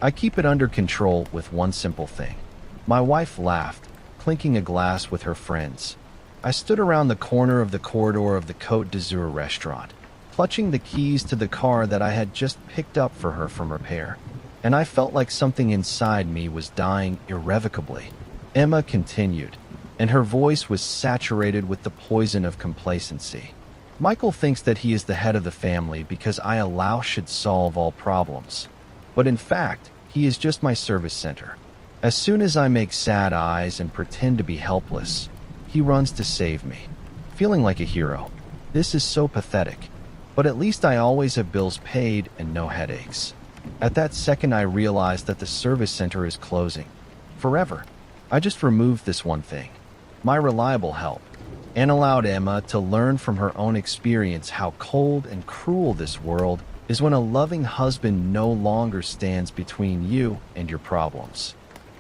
I keep it under control with one simple thing. My wife laughed, clinking a glass with her friends. I stood around the corner of the corridor of the Côte d'Azur restaurant, clutching the keys to the car that I had just picked up for her from repair. And I felt like something inside me was dying irrevocably. Emma continued, and her voice was saturated with the poison of complacency. Michael thinks that he is the head of the family because I allow should solve all problems. But in fact, he is just my service center. As soon as I make sad eyes and pretend to be helpless, he runs to save me, feeling like a hero. This is so pathetic, but at least I always have bills paid and no headaches. At that second, I realized that the service center is closing. Forever. I just removed this one thing, my reliable help, and allowed Emma to learn from her own experience how cold and cruel this world is when a loving husband no longer stands between you and your problems.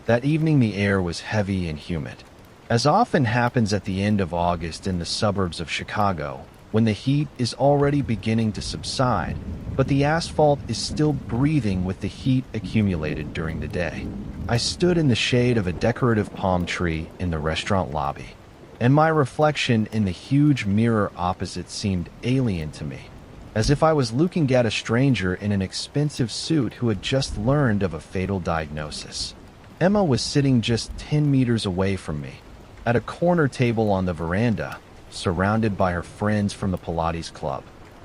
That evening the air was heavy and humid. As often happens at the end of August in the suburbs of Chicago, when the heat is already beginning to subside, but the asphalt is still breathing with the heat accumulated during the day. I stood in the shade of a decorative palm tree in the restaurant lobby, and my reflection in the huge mirror opposite seemed alien to me, as if I was looking at a stranger in an expensive suit who had just learned of a fatal diagnosis. Emma was sitting just 10 meters away from me, at a corner table on the veranda, surrounded by her friends from the Pilates club.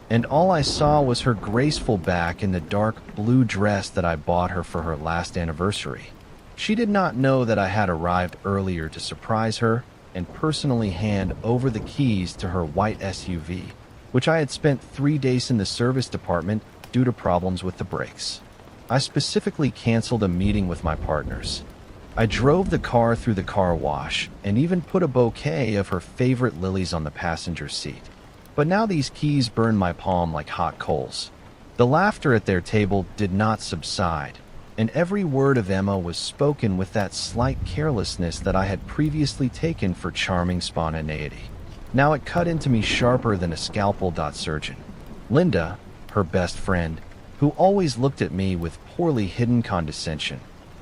And all I saw was her graceful back in the dark blue dress that I bought her for her last anniversary. She did not know that I had arrived earlier to surprise her and personally hand over the keys to her white SUV, which I had spent 3 days in the service department due to problems with the brakes. I specifically canceled a meeting with my partners. I drove the car through the car wash and even put a bouquet of her favorite lilies on the passenger seat. But now these keys burned my palm like hot coals. The laughter at their table did not subside, and every word of Emma was spoken with that slight carelessness that I had previously taken for charming spontaneity. Now it cut into me sharper than a scalpel. Surgeon Linda, her best friend, who always looked at me with poorly hidden condescension,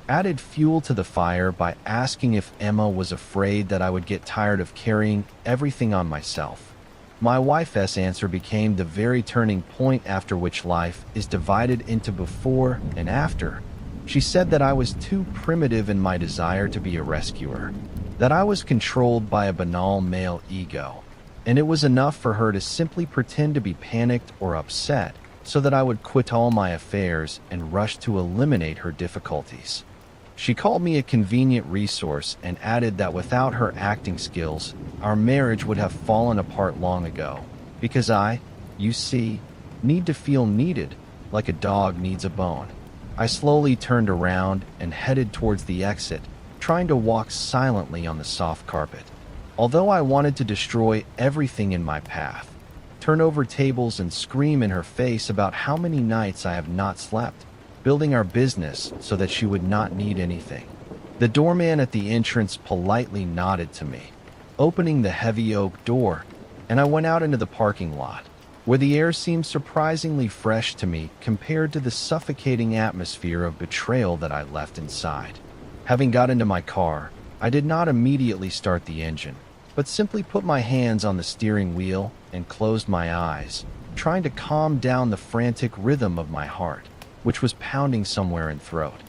added fuel to the fire by asking if Emma was afraid that I would get tired of carrying everything on myself. My wife's answer became the very turning point after which life is divided into before and after. She said that I was too primitive in my desire to be a rescuer, that I was controlled by a banal male ego, and it was enough for her to simply pretend to be panicked or upset so that I would quit all my affairs and rush to eliminate her difficulties. She called me a convenient resource and added that without her acting skills, our marriage would have fallen apart long ago, because I, you see, need to feel needed, like a dog needs a bone. I slowly turned around and headed towards the exit, trying to walk silently on the soft carpet. Although I wanted to destroy everything in my path, turn over tables and scream in her face about how many nights I have not slept, building our business so that she would not need anything. The doorman at the entrance politely nodded to me, opening the heavy oak door, and I went out into the parking lot, where the air seemed surprisingly fresh to me compared to the suffocating atmosphere of betrayal that I left inside. Having got into my car, I did not immediately start the engine, but simply put my hands on the steering wheel and closed my eyes, trying to calm down the frantic rhythm of my heart, which was pounding somewhere in throat.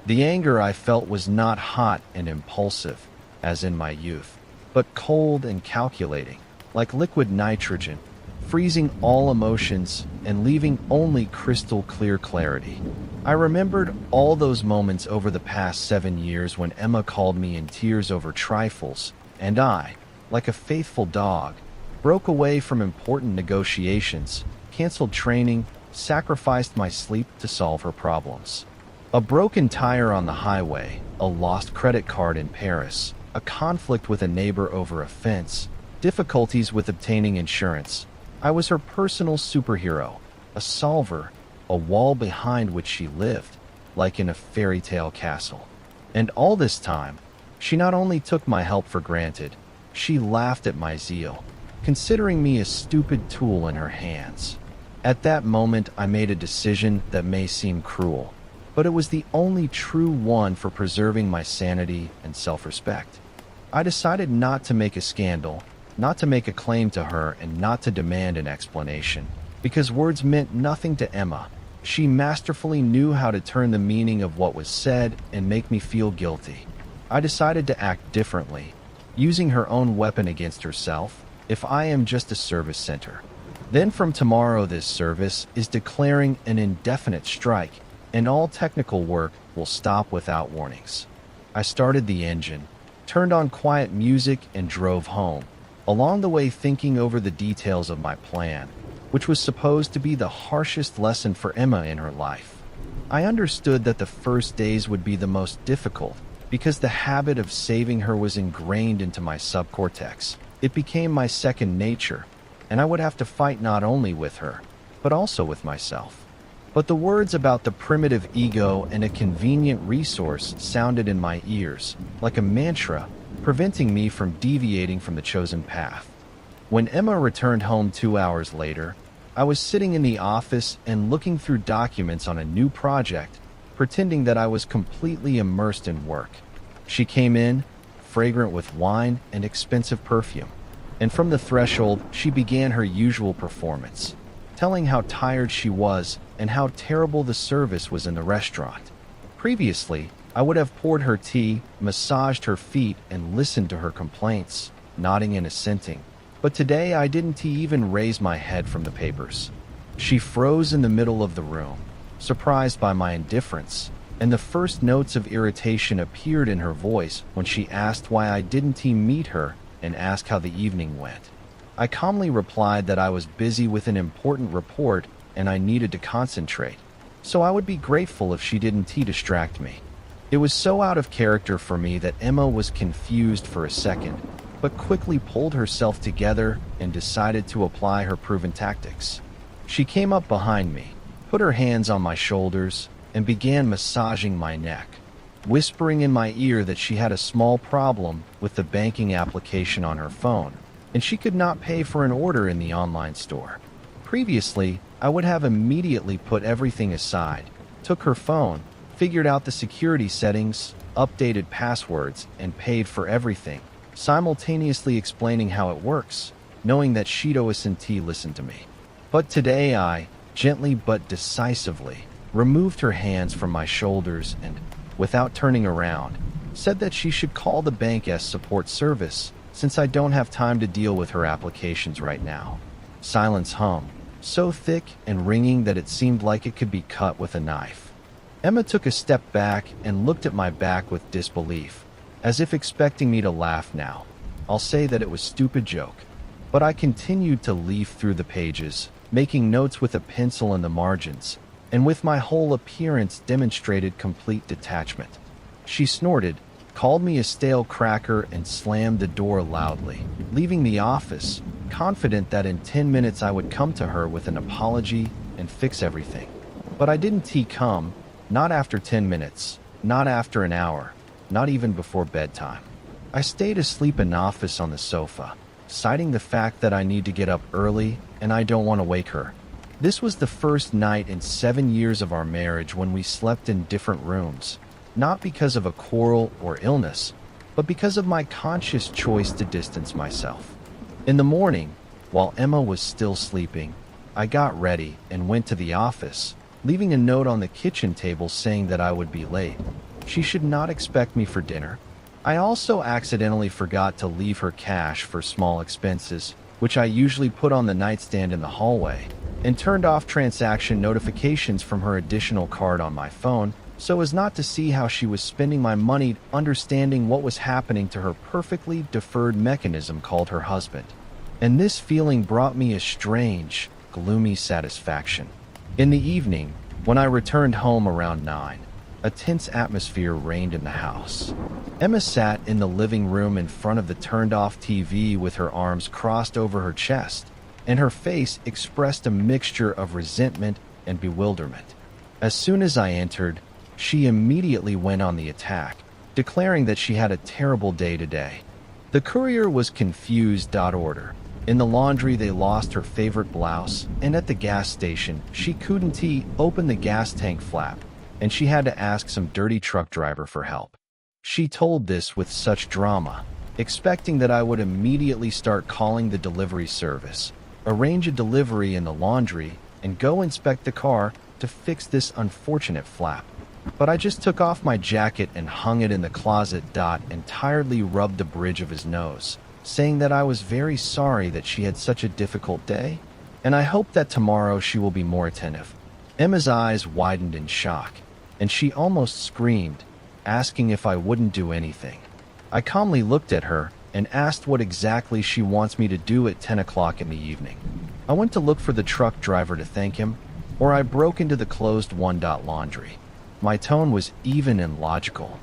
The anger I felt was not hot and impulsive, as in my youth, but cold and calculating, like liquid nitrogen, freezing all emotions and leaving only crystal clear clarity. I remembered all those moments over the past 7 years when Emma called me in tears over trifles, and I, like a faithful dog, broke away from important negotiations, canceled training, sacrificed my sleep to solve her problems. A broken tire on the highway, a lost credit card in Paris, a conflict with a neighbor over a fence, difficulties with obtaining insurance. I was her personal superhero, a solver, a wall behind which she lived, like in a fairy tale castle. And all this time, she not only took my help for granted, she laughed at my zeal, considering me a stupid tool in her hands. At that moment, I made a decision that may seem cruel, but it was the only true one for preserving my sanity and self-respect. I decided not to make a scandal, not to make a claim to her, and not to demand an explanation, because words meant nothing to Emma. She masterfully knew how to turn the meaning of what was said and make me feel guilty. I decided to act differently, using her own weapon against herself. If I am just a service center, then from tomorrow this service is declaring an indefinite strike, and all technical work will stop without warnings. I started the engine, turned on quiet music, and drove home, along the way thinking over the details of my plan, which was supposed to be the harshest lesson for Emma in her life. I understood that the first days would be the most difficult because the habit of saving her was ingrained into my subcortex. It became my second nature, and I would have to fight not only with her, but also with myself. But the words about the primitive ego and a convenient resource sounded in my ears like a mantra, preventing me from deviating from the chosen path. When Emma returned home 2 hours later, I was sitting in the office and looking through documents on a new project, pretending that I was completely immersed in work. She came in, fragrant with wine and expensive perfume, and from the threshold she began her usual performance, telling how tired she was and how terrible the service was in the restaurant. Previously, I would have poured her tea, massaged her feet, and listened to her complaints, nodding and assenting. But today I didn't even raise my head from the papers. She froze in the middle of the room, surprised by my indifference, and the first notes of irritation appeared in her voice when she asked why I didn't meet her and ask how the evening went. I calmly replied that I was busy with an important report and I needed to concentrate, so I would be grateful if she didn't distract me. It was so out of character for me that Emma was confused for a second, but quickly pulled herself together and decided to apply her proven tactics. She came up behind me, put her hands on my shoulders, and began massaging my neck, whispering in my ear that she had a small problem with the banking application on her phone, and she could not pay for an order in the online store. Previously, I would have immediately put everything aside, took her phone, figured out the security settings, updated passwords, and paid for everything, simultaneously explaining how it works, knowing that she'd listen to me. But today I, gently but decisively, removed her hands from my shoulders and, without turning around, said that she should call the bank's support service since I don't have time to deal with her applications right now. Silence hung, so thick and ringing that it seemed like it could be cut with a knife. Emma took a step back and looked at my back with disbelief, as if expecting me to laugh now. I'll say that it was a stupid joke, but I continued to leaf through the pages, making notes with a pencil in the margins, and with my whole appearance demonstrated complete detachment. She snorted, called me a stale cracker, and slammed the door loudly, leaving the office, confident that in 10 minutes I would come to her with an apology and fix everything. But I didn't come, not after 10 minutes, not after an hour, not even before bedtime. I stayed asleep in office on the sofa, citing the fact that I need to get up early and I don't want to wake her. This was the first night in 7 years of our marriage when we slept in different rooms, not because of a quarrel or illness, but because of my conscious choice to distance myself. In the morning, while Emma was still sleeping, I got ready and went to the office, leaving a note on the kitchen table saying that I would be late. She should not expect me for dinner. I also accidentally forgot to leave her cash for small expenses, which I usually put on the nightstand in the hallway, and turned off transaction notifications from her additional card on my phone so as not to see how she was spending my money, understanding what was happening to her perfectly deferred mechanism called her husband. And this feeling brought me a strange, gloomy satisfaction. In the evening, when I returned home around 9, a tense atmosphere reigned in the house. Emma sat in the living room in front of the turned-off TV with her arms crossed over her chest, and her face expressed a mixture of resentment and bewilderment. As soon as I entered, she immediately went on the attack, declaring that she had a terrible day today. The courier was confused. Order. In the laundry they lost her favorite blouse, and at the gas station she couldn't open the gas tank flap, and she had to ask some dirty truck driver for help. She told this with such drama, expecting that I would immediately start calling the delivery service, arrange a delivery in the laundry, and go inspect the car to fix this unfortunate flap. But I just took off my jacket and hung it in the closet. And tiredly rubbed the bridge of his nose, saying that I was very sorry that she had such a difficult day, and I hope that tomorrow she will be more attentive. Emma's eyes widened in shock, and she almost screamed, asking if I wouldn't do anything. I calmly looked at her and asked what exactly she wants me to do at 10 o'clock in the evening. I went to look for the truck driver to thank him, or I broke into the closed laundry. My tone was even and logical,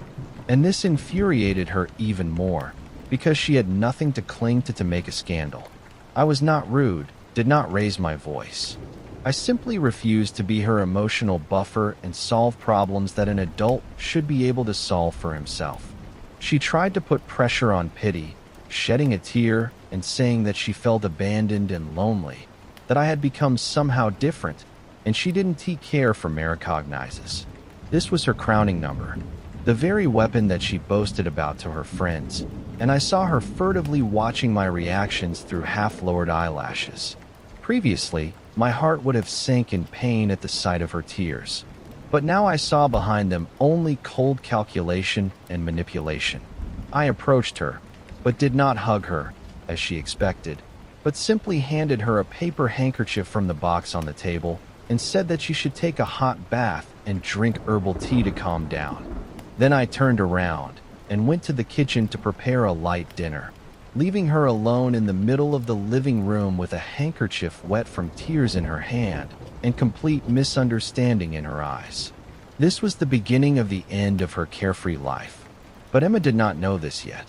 and this infuriated her even more, because she had nothing to cling to make a scandal. I was not rude, did not raise my voice. I simply refused to be her emotional buffer and solve problems that an adult should be able to solve for himself. She tried to put pressure on pity, shedding a tear and saying that she felt abandoned and lonely, that I had become somehow different, and she didn't take care for me recognizes. This was her crowning number, the very weapon that she boasted about to her friends, and I saw her furtively watching my reactions through half-lowered eyelashes. Previously, my heart would have sank in pain at the sight of her tears, but now I saw behind them only cold calculation and manipulation. I approached her, but did not hug her, as she expected, but simply handed her a paper handkerchief from the box on the table and said that she should take a hot bath and drink herbal tea to calm down. Then I turned around and went to the kitchen to prepare a light dinner, leaving her alone in the middle of the living room with a handkerchief wet from tears in her hand and complete misunderstanding in her eyes. This was the beginning of the end of her carefree life, but Emma did not know this yet.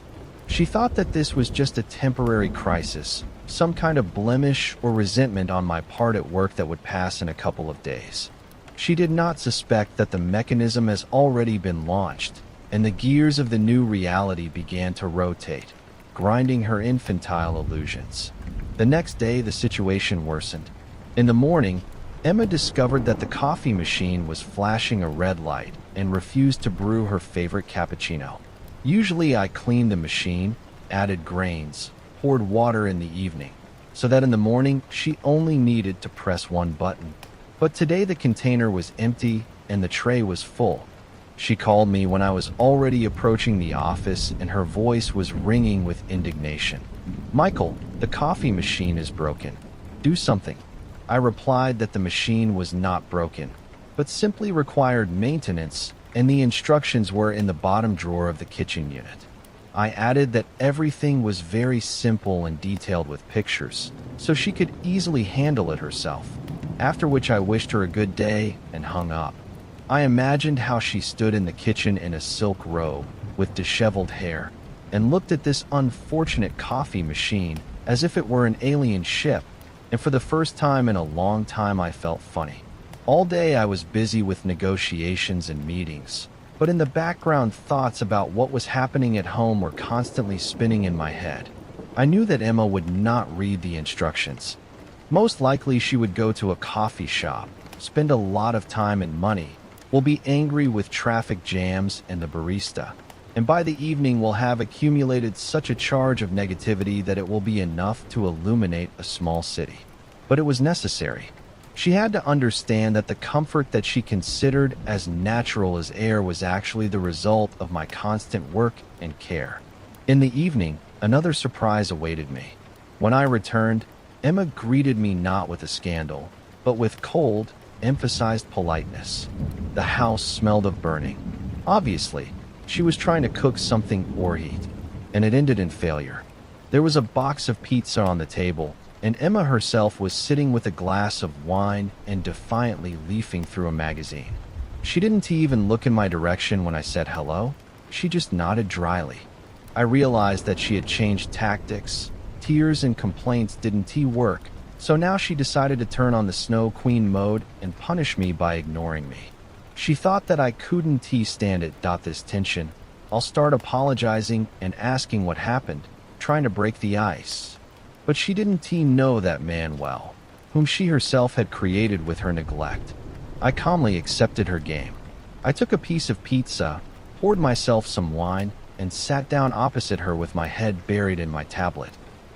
She thought that this was just a temporary crisis, some kind of blemish or resentment on my part at work that would pass in a couple of days. She did not suspect that the mechanism has already been launched, and the gears of the new reality began to rotate, grinding her infantile illusions. The next day, the situation worsened. In the morning, Emma discovered that the coffee machine was flashing a red light and refused to brew her favorite cappuccino. Usually I cleaned the machine, added grains, poured water in the evening, so that in the morning she only needed to press one button. But today the container was empty and the tray was full. She called me when I was already approaching the office, and her voice was ringing with indignation. "Michael, the coffee machine is broken. Do something." I replied that the machine was not broken, but simply required maintenance, and the instructions were in the bottom drawer of the kitchen unit. I added that everything was very simple and detailed with pictures, so she could easily handle it herself, after which I wished her a good day and hung up. I imagined how she stood in the kitchen in a silk robe, with disheveled hair, and looked at this unfortunate coffee machine as if it were an alien ship, and for the first time in a long time I felt funny. All day I was busy with negotiations and meetings, but in the background thoughts about what was happening at home were constantly spinning in my head. I knew that Emma would not read the instructions. Most likely she would go to a coffee shop, spend a lot of time and money, will be angry with traffic jams and the barista, and by the evening will have accumulated such a charge of negativity that it will be enough to illuminate a small city. But it was necessary. She had to understand that the comfort that she considered as natural as air was actually the result of my constant work and care. In the evening, another surprise awaited me. When I returned, Emma greeted me not with a scandal, but with cold, emphasized politeness. The house smelled of burning. Obviously, she was trying to cook something or eat, and it ended in failure. There was a box of pizza on the table, and Emma herself was sitting with a glass of wine and defiantly leafing through a magazine. She didn't even look in my direction when I said hello. She just nodded dryly. I realized that she had changed tactics. Tears and complaints didn't work, so now she decided to turn on the Snow Queen mode and punish me by ignoring me. She thought that I couldn't stand it. This tension. I'll start apologizing and asking what happened, trying to break the ice. But she didn't know that man well, whom she herself had created with her neglect. I calmly accepted her game. I took a piece of pizza, poured myself some wine, and sat down opposite her with my head buried in my tablet.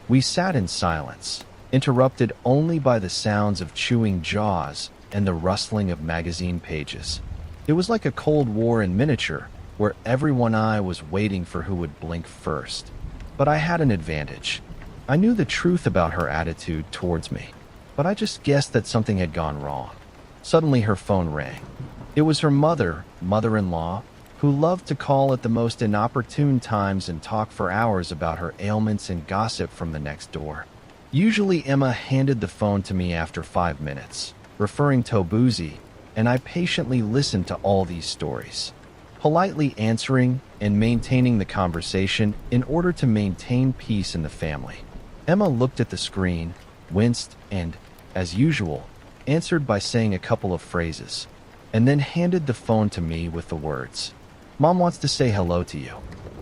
We sat in silence, interrupted only by the sounds of chewing jaws and the rustling of magazine pages. It was like a Cold War in miniature, where everyone eye was waiting for who would blink first. But I had an advantage. I knew the truth about her attitude towards me, but I just guessed that something had gone wrong. Suddenly her phone rang. It was her mother-in-law, who loved to call at the most inopportune times and talk for hours about her ailments and gossip from the next door. Usually Emma handed the phone to me after 5 minutes, referring to Boozy, and I patiently listened to all these stories, politely answering and maintaining the conversation in order to maintain peace in the family. Emma looked at the screen, winced, and, as usual, answered by saying a couple of phrases, and then handed the phone to me with the words, "Mom wants to say hello to you."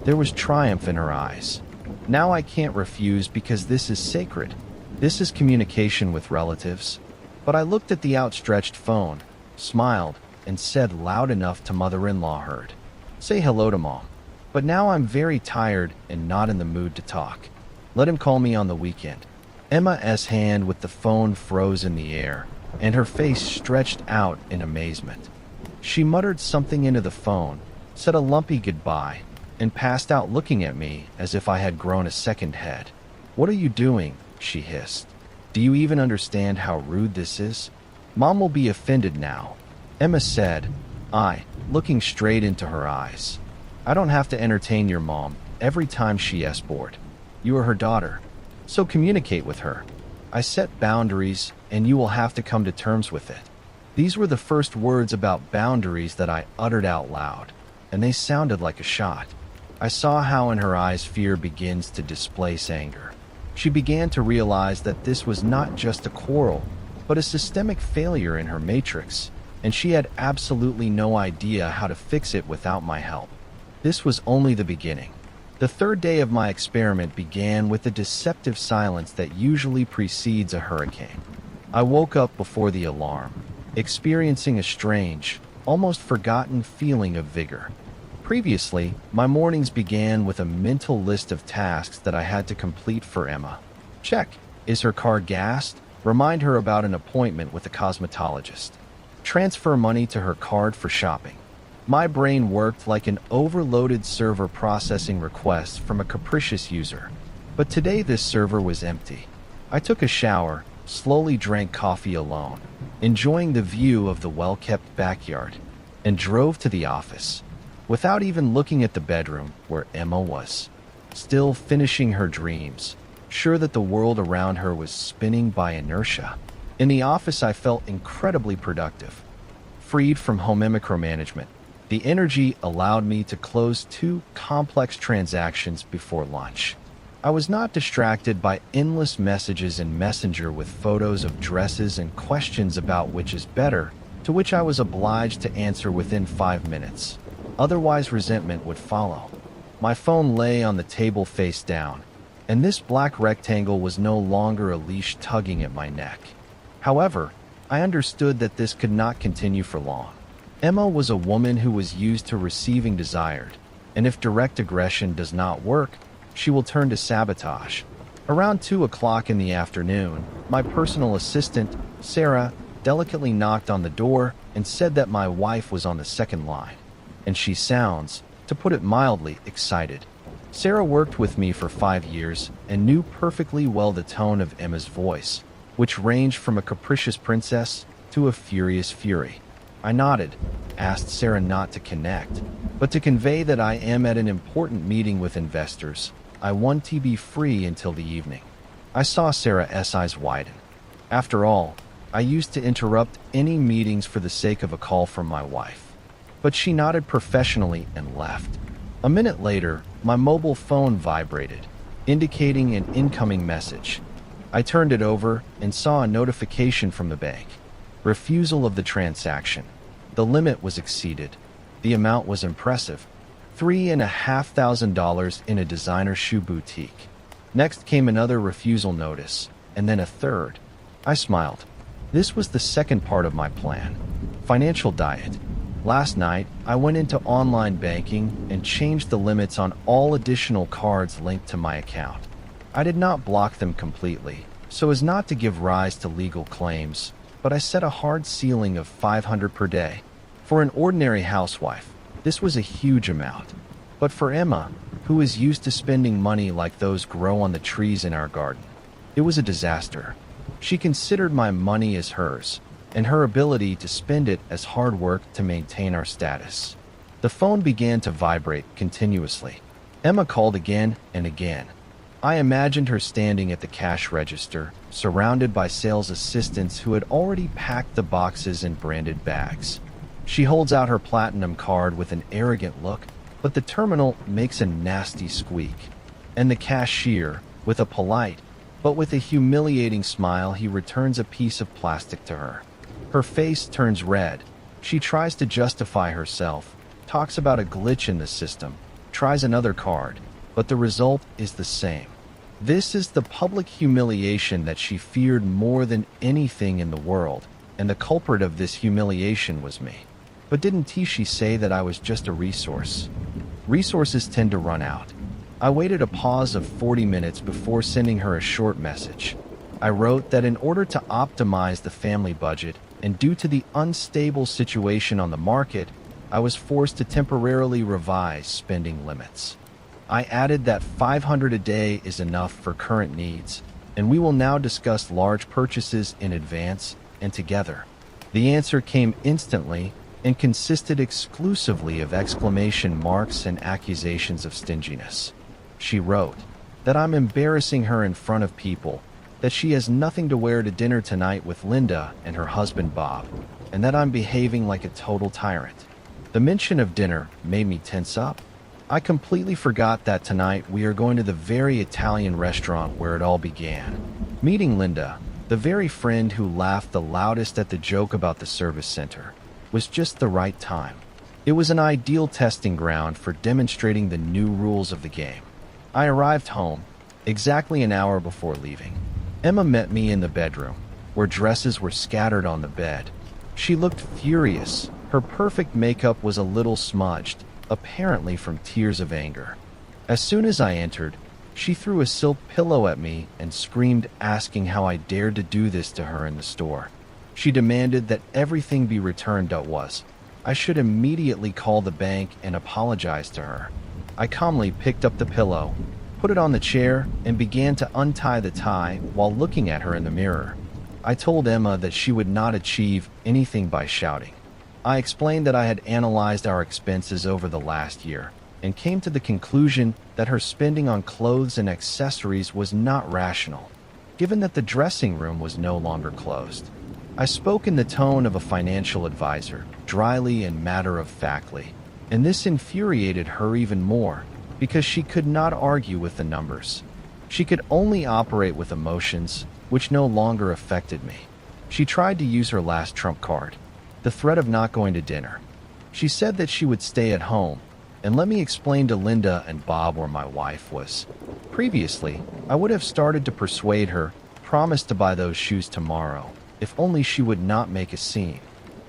There was triumph in her eyes. Now I can't refuse because this is sacred. This is communication with relatives. But I looked at the outstretched phone, smiled, and said loud enough to mother-in-law heard, "Say hello to Mom. But now I'm very tired and not in the mood to talk. Let him call me on the weekend." Emma's hand with the phone froze in the air, and her face stretched out in amazement. She muttered something into the phone, said a lumpy goodbye, and passed out looking at me as if I had grown a second head. "What are you doing?" she hissed. "Do you even understand how rude this is? Mom will be offended now," Emma said, looking straight into her eyes. "I don't have to entertain your mom every time she is bored. You are her daughter, so communicate with her. I set boundaries, and you will have to come to terms with it." These were the first words about boundaries that I uttered out loud, and they sounded like a shot. I saw how in her eyes fear begins to displace anger. She began to realize that this was not just a quarrel, but a systemic failure in her matrix, and she had absolutely no idea how to fix it without my help. This was only the beginning. The third day of my experiment began with the deceptive silence that usually precedes a hurricane. I woke up before the alarm, experiencing a strange, almost forgotten feeling of vigor. Previously, my mornings began with a mental list of tasks that I had to complete for Emma. Check. Is her car gassed? Remind her about an appointment with a cosmetologist. Transfer money to her card for shopping. My brain worked like an overloaded server processing requests from a capricious user. But today this server was empty. I took a shower, slowly drank coffee alone, enjoying the view of the well-kept backyard, and drove to the office, without even looking at the bedroom where Emma was, still finishing her dreams, sure that the world around her was spinning by inertia. In the office I felt incredibly productive. Freed from home micromanagement, the energy allowed me to close 2 complex transactions before lunch. I was not distracted by endless messages in Messenger with photos of dresses and questions about which is better, to which I was obliged to answer within 5 minutes. Otherwise, resentment would follow. My phone lay on the table face down, and this black rectangle was no longer a leash tugging at my neck. However, I understood that this could not continue for long. Emma was a woman who was used to receiving desired, and if direct aggression does not work, she will turn to sabotage. Around 2 o'clock in the afternoon, my personal assistant, Sarah, delicately knocked on the door and said that my wife was on the second line. And she sounds, to put it mildly, excited. Sarah worked with me for 5 years and knew perfectly well the tone of Emma's voice, which ranged from a capricious princess to a furious fury. I nodded, asked Sarah not to connect, but to convey that I am at an important meeting with investors. I want to be free until the evening. I saw Sarah's eyes widen. After all, I used to interrupt any meetings for the sake of a call from my wife. But she nodded professionally and left. A minute later, my mobile phone vibrated, indicating an incoming message. I turned it over and saw a notification from the bank. Refusal of the transaction. The limit was exceeded. The amount was impressive. $3,500 in a designer shoe boutique. Next came another refusal notice, and then a third. I smiled. This was the second part of my plan. Financial diet. Last night, I went into online banking and changed the limits on all additional cards linked to my account. I did not block them completely, so as not to give rise to legal claims, but I set a hard ceiling of $500 per day. For an ordinary housewife, this was a huge amount. But for Emma, who is used to spending money like those grow on the trees in our garden, it was a disaster. She considered my money as hers, and her ability to spend it as hard work to maintain our status. The phone began to vibrate continuously. Emma called again and again. I imagined her standing at the cash register, surrounded by sales assistants who had already packed the boxes in branded bags. She holds out her platinum card with an arrogant look, but the terminal makes a nasty squeak. And the cashier, with a polite, but with a humiliating smile, he returns a piece of plastic to her. Her face turns red. She tries to justify herself, talks about a glitch in the system, tries another card, but the result is the same. This is the public humiliation that she feared more than anything in the world, and the culprit of this humiliation was me. But didn't she say that I was just a resource? Resources tend to run out. I waited a pause of 40 minutes before sending her a short message. I wrote that in order to optimize the family budget, and due to the unstable situation on the market, I was forced to temporarily revise spending limits. I added that $500 a day is enough for current needs, and we will now discuss large purchases in advance and together. The answer came instantly and consisted exclusively of exclamation marks and accusations of stinginess. She wrote that I'm embarrassing her in front of people, that she has nothing to wear to dinner tonight with Linda and her husband Bob, and that I'm behaving like a total tyrant. The mention of dinner made me tense up. I completely forgot that tonight we are going to the very Italian restaurant where it all began. Meeting Linda, the very friend who laughed the loudest at the joke about the service center, was just the right time. It was an ideal testing ground for demonstrating the new rules of the game. I arrived home exactly an hour before leaving. Emma met me in the bedroom, where dresses were scattered on the bed. She looked furious. Her perfect makeup was a little smudged, apparently from tears of anger. As soon as I entered, she threw a silk pillow at me and screamed, asking how I dared to do this to her in the store. She demanded that everything be returned. I should immediately call the bank and apologize to her. I calmly picked up the pillow, put it on the chair, and began to untie the tie while looking at her in the mirror. I told Emma that she would not achieve anything by shouting. I explained that I had analyzed our expenses over the last year and came to the conclusion that her spending on clothes and accessories was not rational, given that the dressing room was no longer closed. I spoke in the tone of a financial advisor, dryly and matter-of-factly, and this infuriated her even more because she could not argue with the numbers. She could only operate with emotions, which no longer affected me. She tried to use her last trump card, the threat of not going to dinner. She said that she would stay at home, and let me explain to Linda and Bob where my wife was. Previously, I would have started to persuade her, promised to buy those shoes tomorrow, if only she would not make a scene.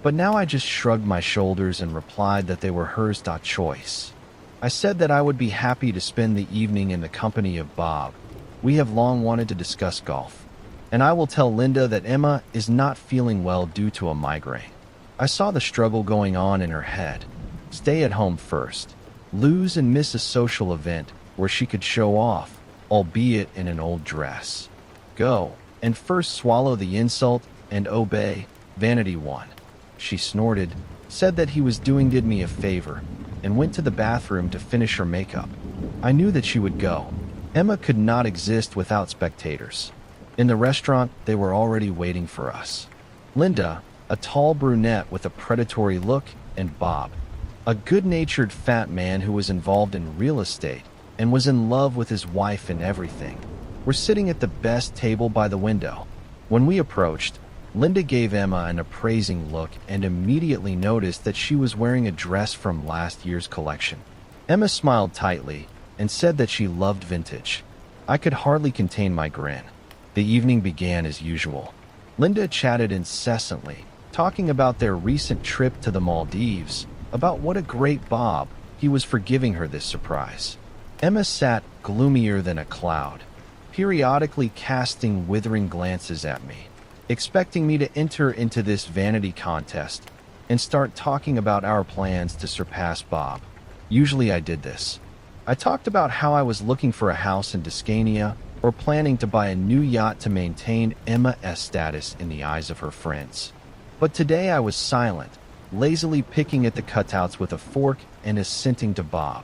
But now I just shrugged my shoulders and replied that they were hers. Choice. I said that I would be happy to spend the evening in the company of Bob. We have long wanted to discuss golf. And I will tell Linda that Emma is not feeling well due to a migraine. I saw the struggle going on in her head. Stay at home first. Lose and miss a social event where she could show off, albeit in an old dress. Go, and first swallow the insult and obey. Vanity won. She snorted, said that he was did me a favor, and went to the bathroom to finish her makeup. I knew that she would go. Emma could not exist without spectators. In the restaurant, they were already waiting for us. Linda, a tall brunette with a predatory look, and Bob, a good-natured fat man who was involved in real estate and was in love with his wife and everything, were sitting at the best table by the window. When we approached, Linda gave Emma an appraising look and immediately noticed that she was wearing a dress from last year's collection. Emma smiled tightly and said that she loved vintage. I could hardly contain my grin. The evening began as usual. Linda chatted incessantly, talking about their recent trip to the Maldives, about what a great Bob he was for giving her this surprise. Emma sat gloomier than a cloud, periodically casting withering glances at me, expecting me to enter into this vanity contest and start talking about our plans to surpass Bob. Usually I did this. I talked about how I was looking for a house in Tuscania or planning to buy a new yacht to maintain Emma's status in the eyes of her friends. But today I was silent, lazily picking at the cutouts with a fork and assenting to Bob.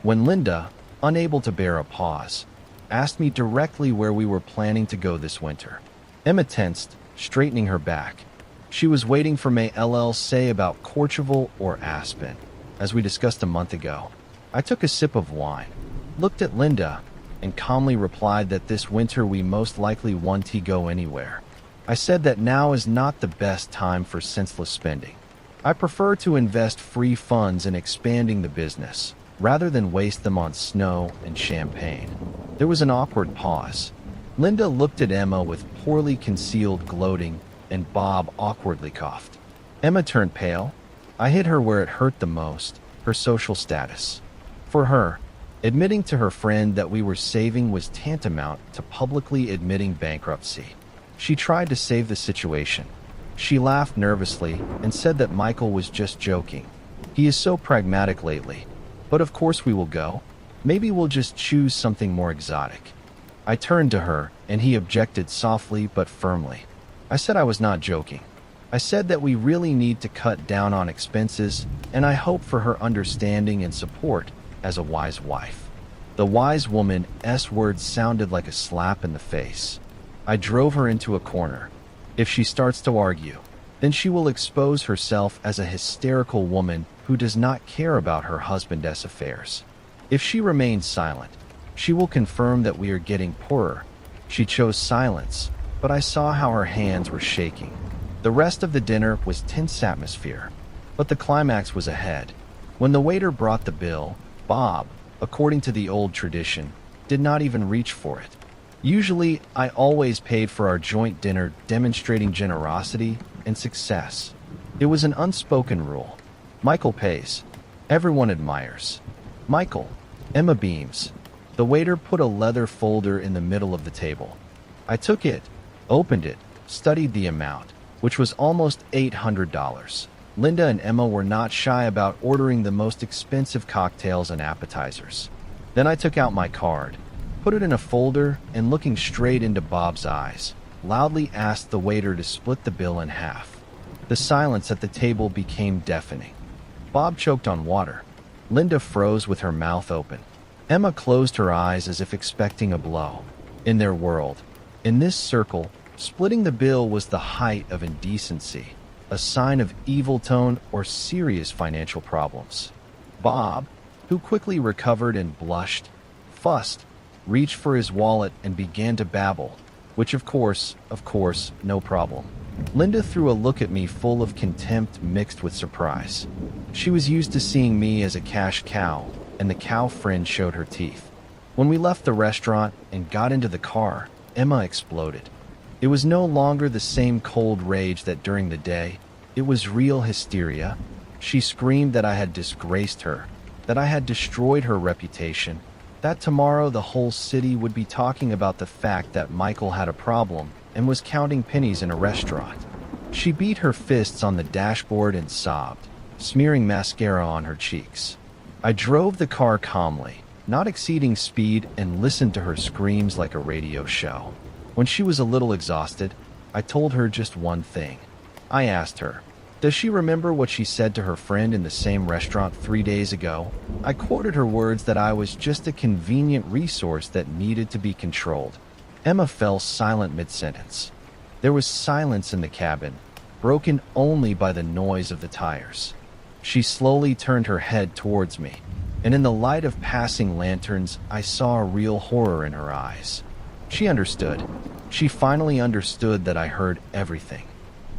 When Linda, unable to bear a pause, asked me directly where we were planning to go this winter. Emma tensed, straightening her back. She was waiting for May LL say about Courchevel or Aspen, as we discussed a month ago. I took a sip of wine, looked at Linda, and calmly replied that this winter we most likely won't go anywhere. I said that now is not the best time for senseless spending. I prefer to invest free funds in expanding the business, rather than waste them on snow and champagne. There was an awkward pause. Linda looked at Emma with poorly concealed gloating, and Bob awkwardly coughed. Emma turned pale. I hit her where it hurt the most, her social status. For her, admitting to her friend that we were saving was tantamount to publicly admitting bankruptcy. She tried to save the situation. She laughed nervously and said that Michael was just joking. He is so pragmatic lately. But of course we will go. Maybe we'll just choose something more exotic. I turned to her, and he objected softly but firmly. I said I was not joking. I said that we really need to cut down on expenses, and I hope for her understanding and support as a wise wife. The wise woman's words sounded like a slap in the face. I drove her into a corner. If she starts to argue, then she will expose herself as a hysterical woman who does not care about her husband's affairs. If she remains silent, she will confirm that we are getting poorer. She chose silence, but I saw how her hands were shaking. The rest of the dinner was tense atmosphere, but the climax was ahead. When the waiter brought the bill, Bob, according to the old tradition, did not even reach for it. Usually, I always paid for our joint dinner, demonstrating generosity and success. It was an unspoken rule. Michael pays. Everyone admires. Michael. Emma beams. The waiter put a leather folder in the middle of the table. I took it, opened it, studied the amount, which was almost $800. Linda and Emma were not shy about ordering the most expensive cocktails and appetizers. Then I took out my card, put it in a folder, and looking straight into Bob's eyes, loudly asked the waiter to split the bill in half. The silence at the table became deafening. Bob choked on water. Linda froze with her mouth open. Emma closed her eyes as if expecting a blow. In their world, in this circle, splitting the bill was the height of indecency, a sign of evil tone or serious financial problems. Bob, who quickly recovered and blushed, fussed, reached for his wallet and began to babble, which of course, no problem. Linda threw a look at me full of contempt mixed with surprise. She was used to seeing me as a cash cow, and the cow friend showed her teeth. When we left the restaurant and got into the car, Emma exploded. It was no longer the same cold rage that during the day. It was real hysteria. She screamed that I had disgraced her, that I had destroyed her reputation, that tomorrow the whole city would be talking about the fact that Michael had a problem and was counting pennies in a restaurant. She beat her fists on the dashboard and sobbed, smearing mascara on her cheeks. I drove the car calmly, not exceeding speed, and listened to her screams like a radio show. When she was a little exhausted, I told her just one thing. I asked her, does she remember what she said to her friend in the same restaurant 3 days ago? I quoted her words that I was just a convenient resource that needed to be controlled. Emma fell silent mid-sentence. There was silence in the cabin, broken only by the noise of the tires. She slowly turned her head towards me, and in the light of passing lanterns, I saw a real horror in her eyes. She understood. She finally understood that I heard everything.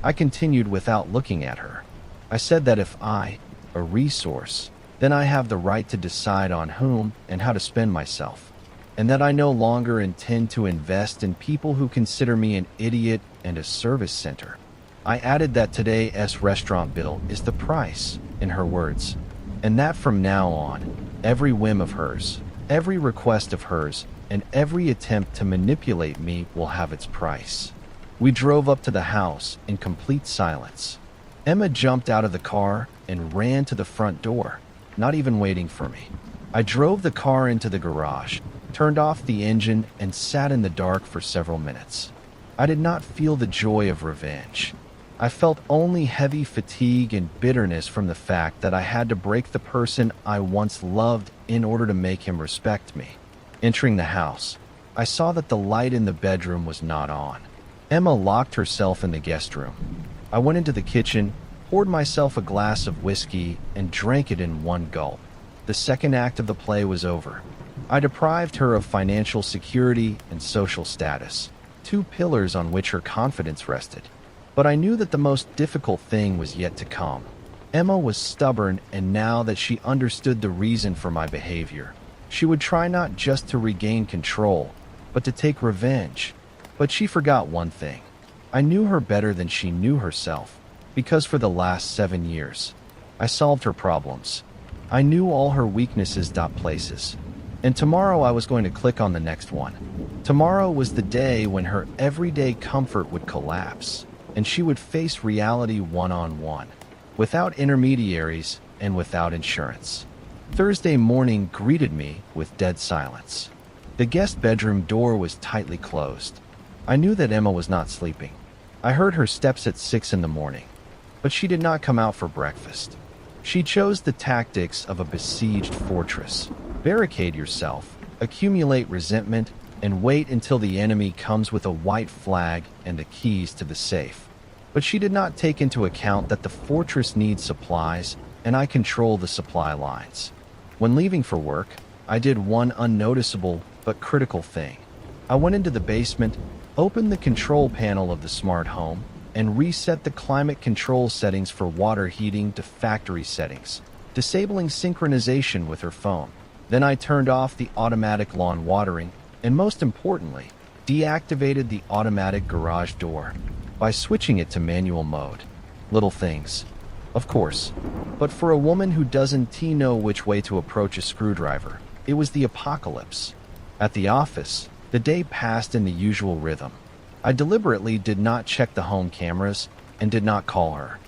I continued without looking at her. I said that if I, a resource, then I have the right to decide on whom and how to spend myself, and that I no longer intend to invest in people who consider me an idiot and a service center. I added that today's restaurant bill is the price, in her words, and that from now on, every whim of hers, every request of hers, and every attempt to manipulate me will have its price. We drove up to the house in complete silence. Emma jumped out of the car and ran to the front door, not even waiting for me. I drove the car into the garage, turned off the engine, and sat in the dark for several minutes. I did not feel the joy of revenge. I felt only heavy fatigue and bitterness from the fact that I had to break the person I once loved in order to make him respect me. Entering the house, I saw that the light in the bedroom was not on. Emma locked herself in the guest room. I went into the kitchen, poured myself a glass of whiskey, and drank it in one gulp. The second act of the play was over. I deprived her of financial security and social status, two pillars on which her confidence rested. But I knew that the most difficult thing was yet to come. Emma was stubborn, and now that she understood the reason for my behavior, she would try not just to regain control, but to take revenge. But she forgot one thing. I knew her better than she knew herself, because for the last 7 years, I solved her problems. I knew all her weaknesses. Places. And tomorrow I was going to click on the next one. Tomorrow was the day when her everyday comfort would collapse, and she would face reality one-on-one, without intermediaries and without insurance. Thursday morning greeted me with dead silence. The guest bedroom door was tightly closed. I knew that Emma was not sleeping. I heard her steps at 6 in the morning, but she did not come out for breakfast. She chose the tactics of a besieged fortress. Barricade yourself, accumulate resentment, and wait until the enemy comes with a white flag and the keys to the safe. But she did not take into account that the fortress needs supplies, and I control the supply lines. When leaving for work, I did one unnoticeable but critical thing. I went into the basement, opened the control panel of the smart home, and reset the climate control settings for water heating to factory settings, disabling synchronization with her phone. Then I turned off the automatic lawn watering, and most importantly, deactivated the automatic garage door by switching it to manual mode. Little things, of course, but for a woman who doesn't know which way to approach a screwdriver, it was the apocalypse. At the office, the day passed in the usual rhythm. I deliberately did not check the home cameras and did not call her.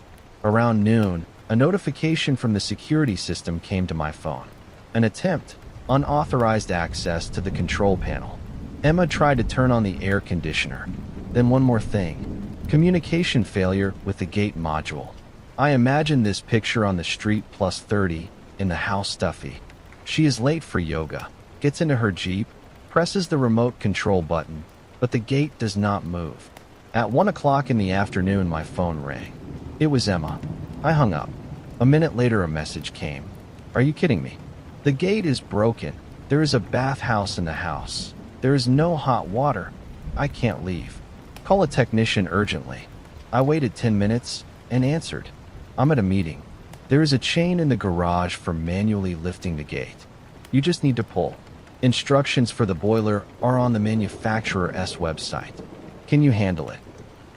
Around noon, a notification from the security system came to my phone. An attempt, unauthorized access to the control panel. Emma tried to turn on the air conditioner. Then one more thing. Communication failure with the gate module. I imagined this picture on the street +30, in the house stuffy. She is late for yoga, gets into her Jeep, presses the remote control button, but the gate does not move. At 1 o'clock in the afternoon, my phone rang. It was Emma. I hung up. A minute later, a message came. Are you kidding me? The gate is broken. There is a bathhouse in the house. There is no hot water. I can't leave. Call a technician urgently. I waited 10 minutes and answered. I'm at a meeting. There is a chain in the garage for manually lifting the gate. You just need to pull. Instructions for the boiler are on the manufacturer's website. Can you handle it?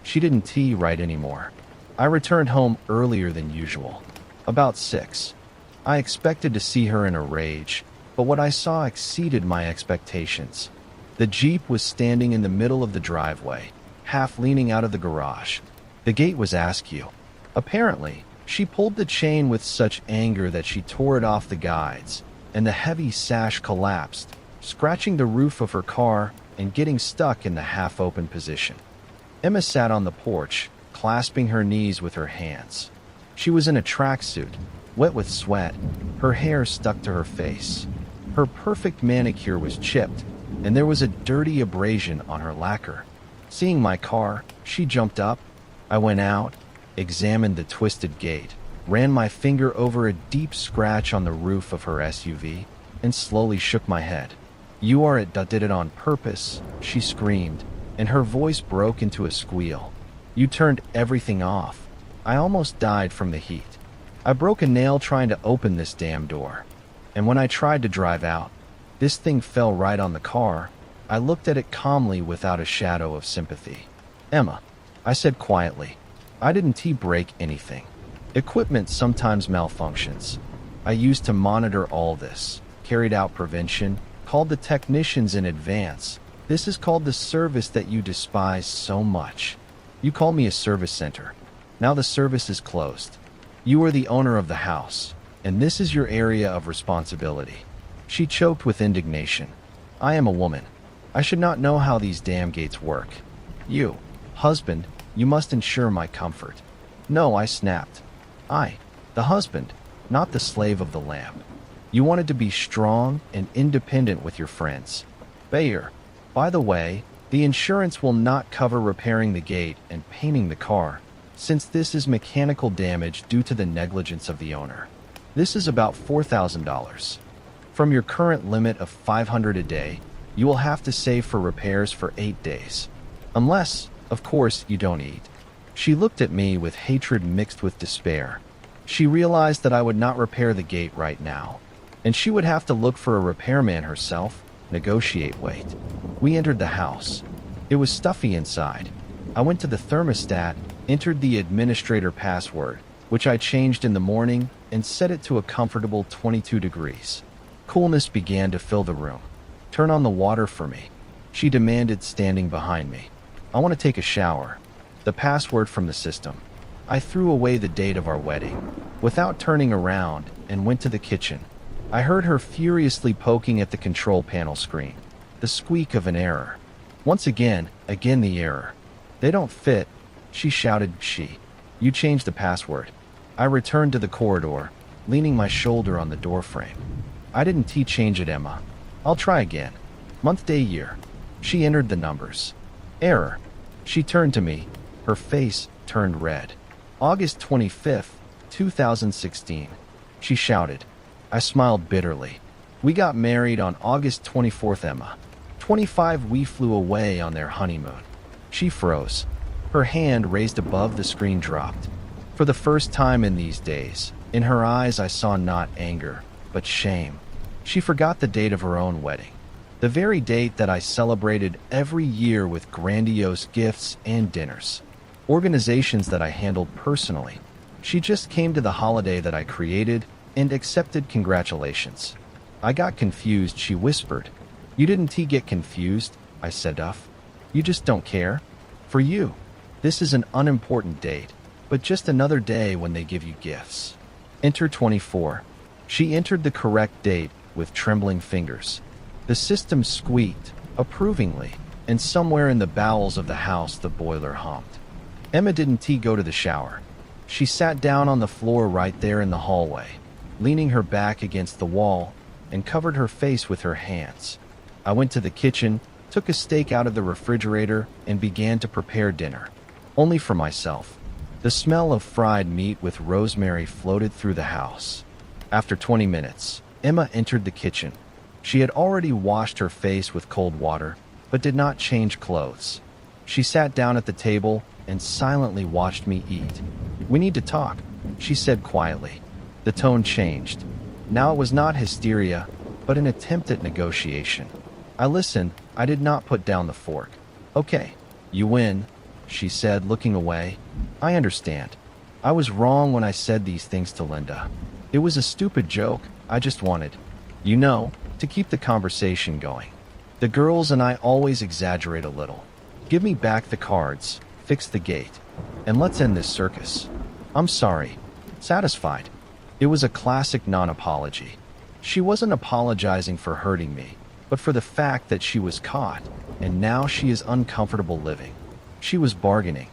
She didn't write anymore. I returned home earlier than usual, about 6. I expected to see her in a rage, but what I saw exceeded my expectations. The Jeep was standing in the middle of the driveway, half leaning out of the garage. The gate was askew. Apparently, she pulled the chain with such anger that she tore it off the guides, and the heavy sash collapsed, scratching the roof of her car and getting stuck in the half-open position. Emma sat on the porch, clasping her knees with her hands. She was in a tracksuit, wet with sweat, her hair stuck to her face. Her perfect manicure was chipped, and there was a dirty abrasion on her lacquer. Seeing my car, she jumped up. I went out, examined the twisted gate, ran my finger over a deep scratch on the roof of her SUV, and slowly shook my head. You are it that did it on purpose, she screamed, and her voice broke into a squeal. You turned everything off. I almost died from the heat. I broke a nail trying to open this damn door. And when I tried to drive out, this thing fell right on the car. I looked at it calmly without a shadow of sympathy. Emma, I said quietly, I didn't break anything. Equipment sometimes malfunctions. I used to monitor all this, carried out prevention, called the technicians in advance. This is called the service that you despise so much. You call me a service center. Now the service is closed. You are the owner of the house, and this is your area of responsibility. She choked with indignation. I am a woman. I should not know how these damn gates work. You, husband, you must ensure my comfort. No, I snapped. I, the husband, not the slave of the lamp. You wanted to be strong and independent with your friends. Bayer, by the way, the insurance will not cover repairing the gate and painting the car, since this is mechanical damage due to the negligence of the owner. This is about $4,000. From your current limit of $500 a day, you will have to save for repairs for 8 days. Unless, of course, you don't eat. She looked at me with hatred mixed with despair. She realized that I would not repair the gate right now, and she would have to look for a repairman herself, negotiate wait. We entered the house. It was stuffy inside. I went to the thermostat, entered the administrator password, which I changed in the morning, and set it to a comfortable 22 degrees. Coolness began to fill the room. Turn on the water for me, she demanded, standing behind me. I want to take a shower. The password from the system. I threw away the date of our wedding, without turning around, and went to the kitchen. I heard her furiously poking at the control panel screen. The squeak of an error. Once again the error. They don't fit, she shouted. You changed the password. I returned to the corridor, leaning my shoulder on the doorframe. I didn't change it, Emma. I'll try again. Month, day, year. She entered the numbers. Error. She turned to me. Her face turned red. August 25th, 2016. She shouted. I smiled bitterly. We got married on August 24th, Emma. 25 we flew away on their honeymoon. She froze. Her hand raised above the screen dropped. For the first time in these days, in her eyes I saw not anger, but shame. She forgot the date of her own wedding. The very date that I celebrated every year with grandiose gifts and dinners. Organizations that I handled personally. She just came to the holiday that I created and accepted congratulations. I got confused, she whispered. You didn't get confused, I said. You just don't care? For you, this is an unimportant date, but just another day when they give you gifts. Enter 24. She entered the correct date with trembling fingers. The system squeaked, approvingly, and somewhere in the bowels of the house the boiler hummed. Emma didn't go to the shower. She sat down on the floor right there in the hallway, leaning her back against the wall, and covered her face with her hands. I went to the kitchen, took a steak out of the refrigerator, and began to prepare dinner. Only for myself. The smell of fried meat with rosemary floated through the house. After 20 minutes, Emma entered the kitchen. She had already washed her face with cold water, but did not change clothes. She sat down at the table and silently watched me eat. We need to talk, she said quietly. The tone changed. Now it was not hysteria, but an attempt at negotiation. I listened. I did not put down the fork. Okay, you win, she said, looking away. I understand. I was wrong when I said these things to Linda. It was a stupid joke. I just wanted, to keep the conversation going. The girls and I always exaggerate a little. Give me back the cards, fix the gate, and let's end this circus. I'm sorry. Satisfied. It was a classic non-apology. She wasn't apologizing for hurting me, but for the fact that she was caught, and now she is uncomfortable living. She was bargaining.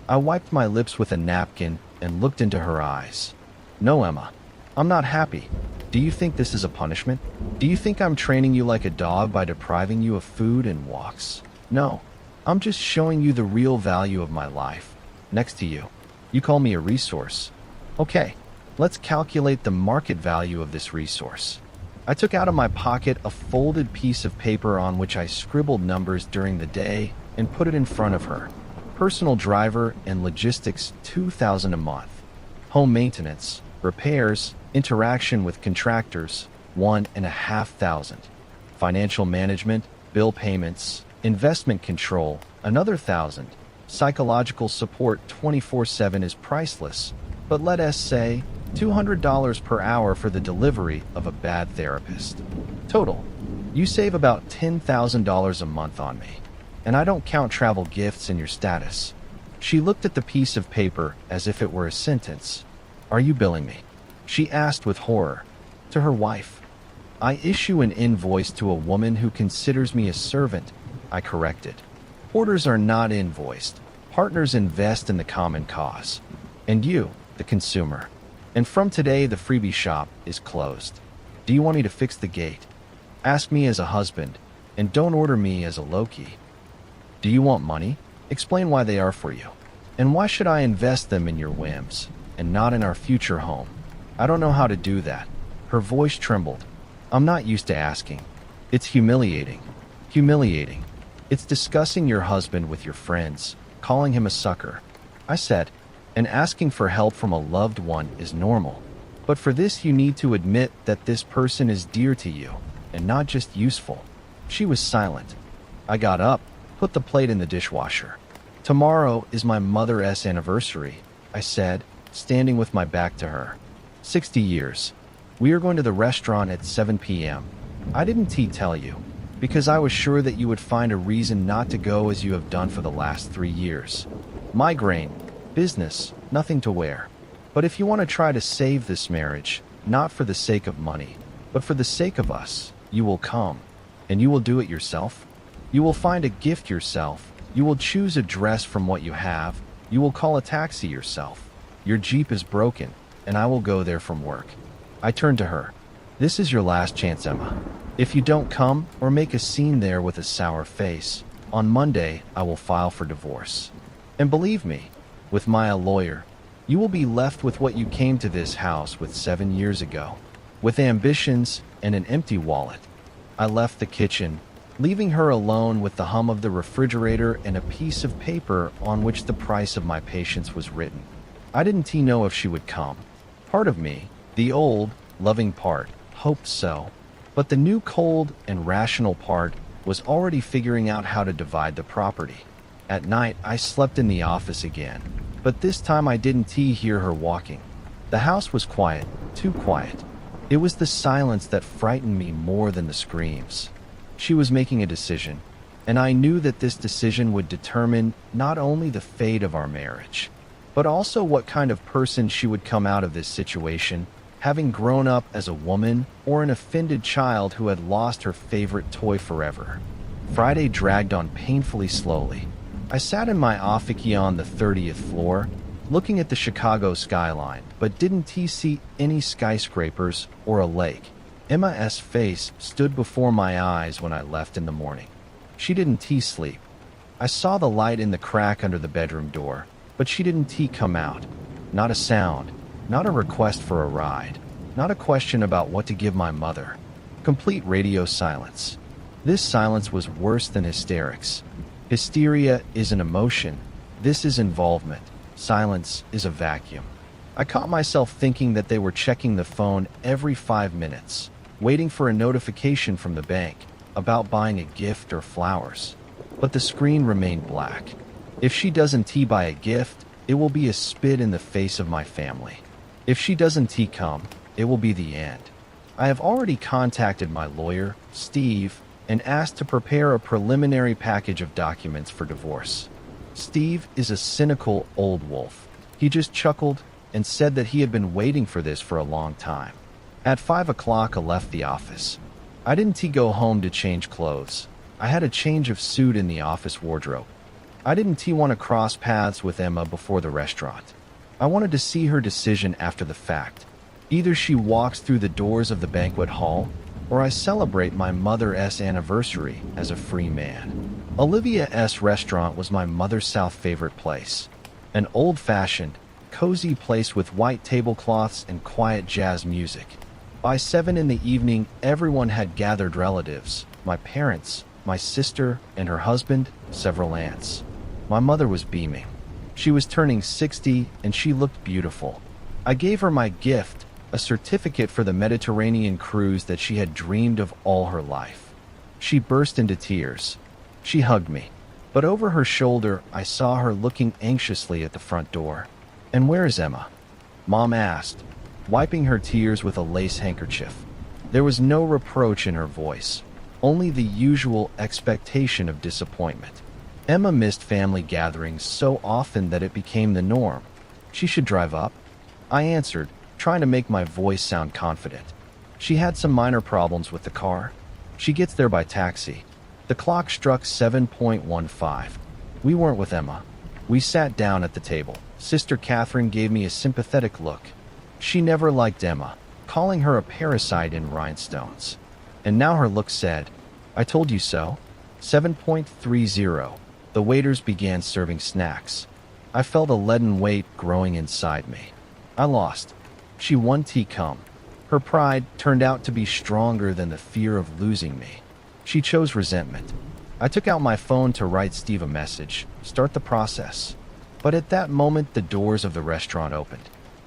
I wiped my lips with a napkin and looked into her eyes. No, Emma. I'm not happy. Do you think this is a punishment? Do you think I'm training you like a dog by depriving you of food and walks? No. I'm just showing you the real value of my life. Next to you. You call me a resource. Okay, let's calculate the market value of this resource. I took out of my pocket a folded piece of paper on which I scribbled numbers during the day and put it in front of her. Personal driver and logistics, $2,000 a month. Home maintenance, repairs, interaction with contractors, $1,500. Financial management, bill payments, investment control, another $1,000. Psychological support 24/7 is priceless, but let us say $200 per hour for the delivery of a bad therapist. Total, you save about $10,000 a month on me. And I don't count travel gifts in your status. She looked at the piece of paper as if it were a sentence. Are you billing me? She asked with horror. To her wife. I issue an invoice to a woman who considers me a servant, I corrected. Orders are not invoiced. Partners invest in the common cause. And you, the consumer. And from today, the freebie shop is closed. Do you want me to fix the gate? Ask me as a husband, and don't order me as a Loki. Do you want money? Explain why they are for you. And why should I invest them in your whims, and not in our future home? I don't know how to do that. Her voice trembled. I'm not used to asking. It's humiliating. Humiliating. It's discussing your husband with your friends, calling him a sucker. I said, and asking for help from a loved one is normal. But for this you need to admit that this person is dear to you, and not just useful. She was silent. I got up, put the plate in the dishwasher. Tomorrow is my mother's anniversary, I said, standing with my back to her. 60 years. We are going to the restaurant at 7 p.m. I didn't tell you, because I was sure that you would find a reason not to go as you have done for the last 3 years. Migraine, business, nothing to wear. But if you want to try to save this marriage, not for the sake of money, but for the sake of us, you will come. And you will do it yourself. You will find a gift yourself. You will choose a dress from what you have. You will call a taxi yourself. Your Jeep is broken, and I will go there from work. I turned to her. This is your last chance, Emma. If you don't come or make a scene there with a sour face, on Monday I will file for divorce. And believe me, with my lawyer, you will be left with what you came to this house with 7 years ago, with ambitions and an empty wallet. I left the kitchen, leaving her alone with the hum of the refrigerator and a piece of paper on which the price of my patience was written. I didn't know if she would come. Part of me, the old, loving part, hoped so, but the new cold and rational part was already figuring out how to divide the property. At night, I slept in the office again, but this time I didn't hear her walking. The house was quiet, too quiet. It was the silence that frightened me more than the screams. She was making a decision, and I knew that this decision would determine not only the fate of our marriage, but also what kind of person she would come out of this situation, having grown up as a woman or an offended child who had lost her favorite toy forever. Friday dragged on painfully slowly. I sat in my office on the 30th floor, looking at the Chicago skyline, but didn't see any skyscrapers or a lake. Emma's face stood before my eyes when I left in the morning. She didn't sleep. I saw the light in the crack under the bedroom door, but she didn't come out. Not a sound, not a request for a ride, not a question about what to give my mother. Complete radio silence. This silence was worse than hysterics. Hysteria is an emotion. This is involvement. Silence is a vacuum. I caught myself thinking that they were checking the phone every 5 minutes, waiting for a notification from the bank about buying a gift or flowers. But the screen remained black. If she doesn't buy a gift, it will be a spit in the face of my family. If she doesn't come, it will be the end. I have already contacted my lawyer, Steve, and asked to prepare a preliminary package of documents for divorce. Steve is a cynical old wolf. He just chuckled and said that he had been waiting for this for a long time. At 5 o'clock, I left the office. I didn't go home to change clothes. I had a change of suit in the office wardrobe. I didn't want to cross paths with Emma before the restaurant. I wanted to see her decision after the fact. Either she walks through the doors of the banquet hall, or I celebrate my mother's anniversary as a free man. Olivia's restaurant was my mother's South favorite place. An old-fashioned, cozy place with white tablecloths and quiet jazz music. By 7 in the evening, everyone had gathered relatives, my parents, my sister and her husband, several aunts. My mother was beaming. She was turning 60 and she looked beautiful. I gave her my gift, a certificate for the Mediterranean cruise that she had dreamed of all her life. She burst into tears. She hugged me. But over her shoulder, I saw her looking anxiously at the front door. "And where is Emma?" Mom asked, wiping her tears with a lace handkerchief. There was no reproach in her voice, only the usual expectation of disappointment. Emma missed family gatherings so often that it became the norm. "She should drive up," I answered, trying to make my voice sound confident. "She had some minor problems with the car. She gets there by taxi." The clock struck 7:15. We weren't with Emma. We sat down at the table. Sister Catherine gave me a sympathetic look. She never liked Emma, calling her a parasite in rhinestones. And now her look said, "I told you so." 7:30. The waiters began serving snacks. I felt a leaden weight growing inside me. I lost. She won T-cum. Her pride turned out to be stronger than the fear of losing me. She chose resentment. I took out my phone to write Steve a message, start the process. But at that moment, the doors of the restaurant opened.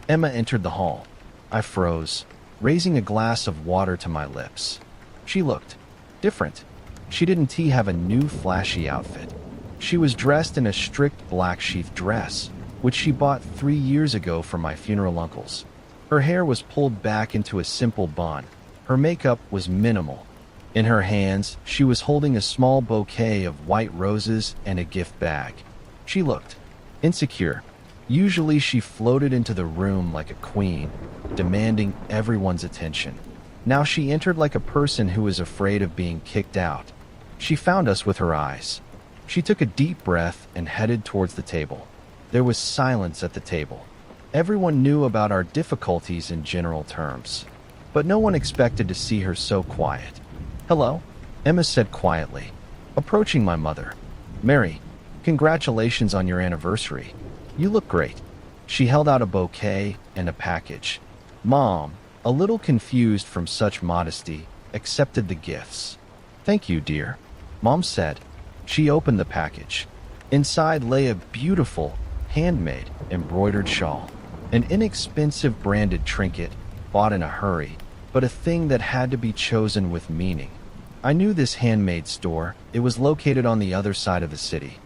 Emma entered the hall. I froze, raising a glass of water to my lips. She looked different. She didn't have a new flashy outfit. She was dressed in a strict black sheath dress, which she bought 3 years ago for my funeral uncles. Her hair was pulled back into a simple bun. Her makeup was minimal. In her hands, she was holding a small bouquet of white roses and a gift bag. She looked insecure. Usually she floated into the room like a queen, demanding everyone's attention. Now she entered like a person who was afraid of being kicked out. She found us with her eyes. She took a deep breath and headed towards the table. There was silence at the table. Everyone knew about our difficulties in general terms, but no one expected to see her so quiet. "Hello," Emma said quietly, approaching my mother. "Mary, congratulations on your anniversary. You look great." She held out a bouquet and a package. Mom, a little confused from such modesty, accepted the gifts. "Thank you, dear," Mom said. She opened the package. Inside lay a beautiful, handmade, embroidered shawl. An inexpensive branded trinket, bought in a hurry, but a thing that had to be chosen with meaning. I knew this handmade store. It was located on the other side of the city.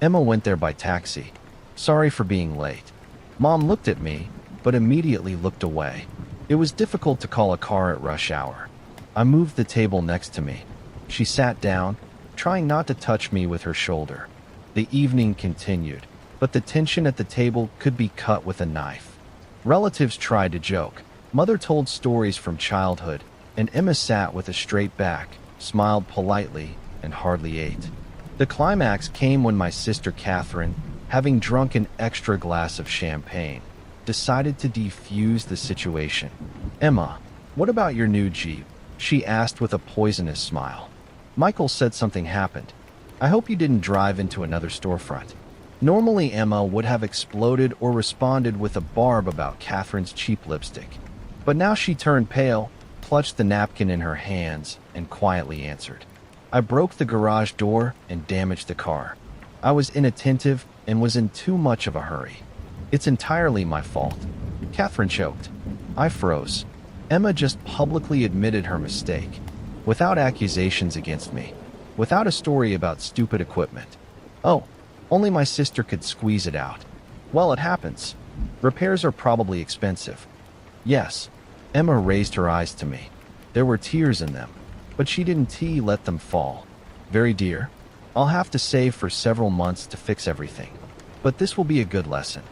Emma went there by taxi. "Sorry for being late." Mom looked at me, but immediately looked away. It was difficult to call a car at rush hour. I moved the table next to me. She sat down, trying not to touch me with her shoulder. The evening continued, but the tension at the table could be cut with a knife. Relatives tried to joke. Mother told stories from childhood, and Emma sat with a straight back, smiled politely, and hardly ate. The climax came when my sister Catherine, having drunk an extra glass of champagne, decided to defuse the situation. "Emma, what about your new Jeep?" she asked with a poisonous smile. "Michael said something happened. I hope you didn't drive into another storefront." Normally Emma would have exploded or responded with a barb about Catherine's cheap lipstick. But now she turned pale, clutched the napkin in her hands, and quietly answered, "I broke the garage door and damaged the car. I was inattentive and was in too much of a hurry. It's entirely my fault." Catherine choked. I froze. Emma just publicly admitted her mistake, without accusations against me, without a story about stupid equipment. "Oh, only my sister could squeeze it out. Well, it happens. Repairs are probably expensive." "Yes." Emma raised her eyes to me. There were tears in them, but she didn't let them fall. "Very dear. I'll have to save for several months to fix everything. But this will be a good lesson."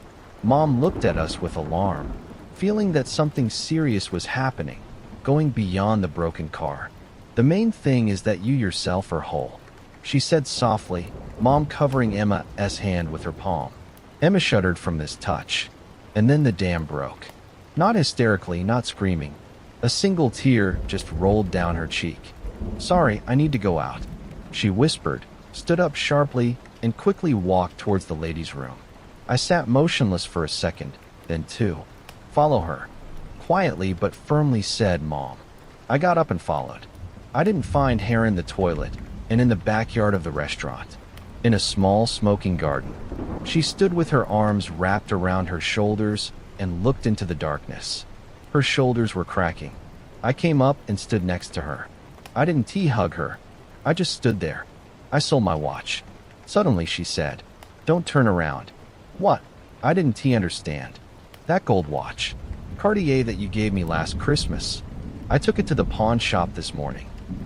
Mom looked at us with alarm, feeling that something serious was happening, going beyond the broken car. "The main thing is that you yourself are whole," she said softly, Mom covering Emma's hand with her palm. Emma shuddered from this touch, and then the dam broke. Not hysterically, not screaming. A single tear just rolled down her cheek. "Sorry, I need to go out," she whispered, stood up sharply, and quickly walked towards the ladies' room. I sat motionless for a second, then two. "Follow her," quietly but firmly said Mom. I got up and followed. I didn't find her in the toilet and in the backyard of the restaurant. In a small smoking garden, she stood with her arms wrapped around her shoulders and looked into the darkness. Her shoulders were cracking. I came up and stood next to her. I didn't hug her. I just stood there. I sold my watch. Suddenly she said, "Don't turn around." "What?" I didn't understand. "That gold watch. Cartier that you gave me last Christmas. I took it to the pawn shop this morning."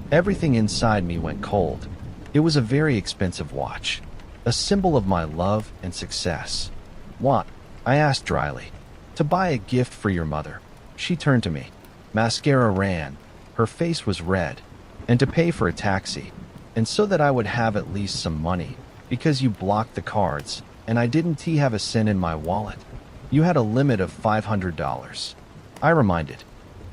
Everything inside me went cold. It was a very expensive watch, a symbol of my love and success. "What?" I asked dryly. "To buy a gift for your mother." She turned to me. Mascara ran. Her face was red. "And to pay for a taxi. And so that I would have at least some money, because you blocked the cards, and I didn't have a cent in my wallet. You had a limit of $500. I reminded.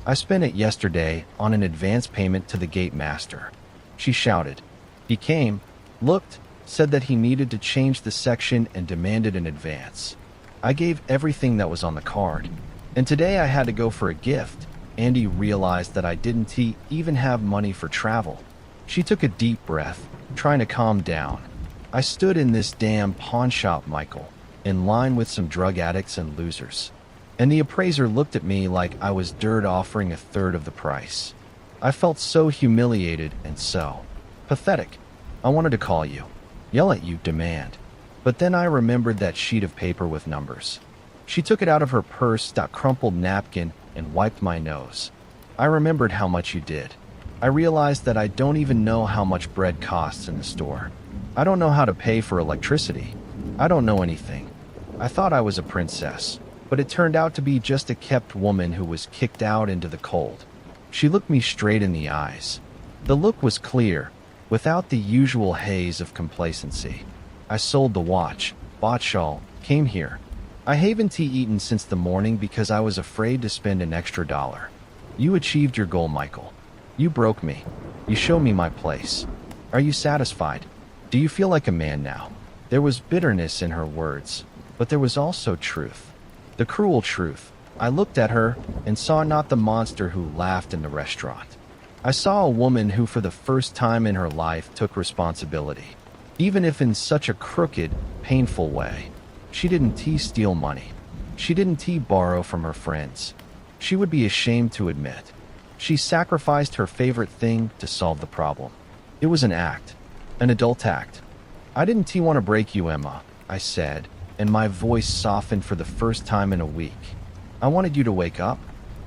"I spent it yesterday on an advance payment to the gate master." She shouted. "He came, looked, said that he needed to change the section and demanded an advance." I gave everything that was on the card. And today I had to go for a gift. Andy realized that I didn't even have money for travel. She took a deep breath, trying to calm down. "I stood in this damn pawn shop, Michael, in line with some drug addicts and losers. And the appraiser looked at me like I was dirt, offering a third of the price. I felt so humiliated and so pathetic. I wanted to call you, yell at you, demand. But then I remembered that sheet of paper with numbers." She took it out of her purse, that crumpled napkin, and wiped my nose. "I remembered how much you did. I realized that I don't even know how much bread costs in the store. I don't know how to pay for electricity. I don't know anything. I thought I was a princess, but it turned out to be just a kept woman who was kicked out into the cold." She looked me straight in the eyes. The look was clear, without the usual haze of complacency. "I sold the watch, bought shawl, came here. I haven't eaten since the morning because I was afraid to spend an extra dollar. You achieved your goal, Michael. You broke me. You showed me my place. Are you satisfied? Do you feel like a man now?" There was bitterness in her words, but there was also truth. The cruel truth. I looked at her and saw not the monster who laughed in the restaurant. I saw a woman who for the first time in her life took responsibility, even if in such a crooked, painful way. She didn't steal money. She didn't borrow from her friends. She would be ashamed to admit. She sacrificed her favorite thing to solve the problem. It was an act, an adult act. "I didn't want to break you, Emma," I said, and my voice softened for the first time in a week. "I wanted you to wake up,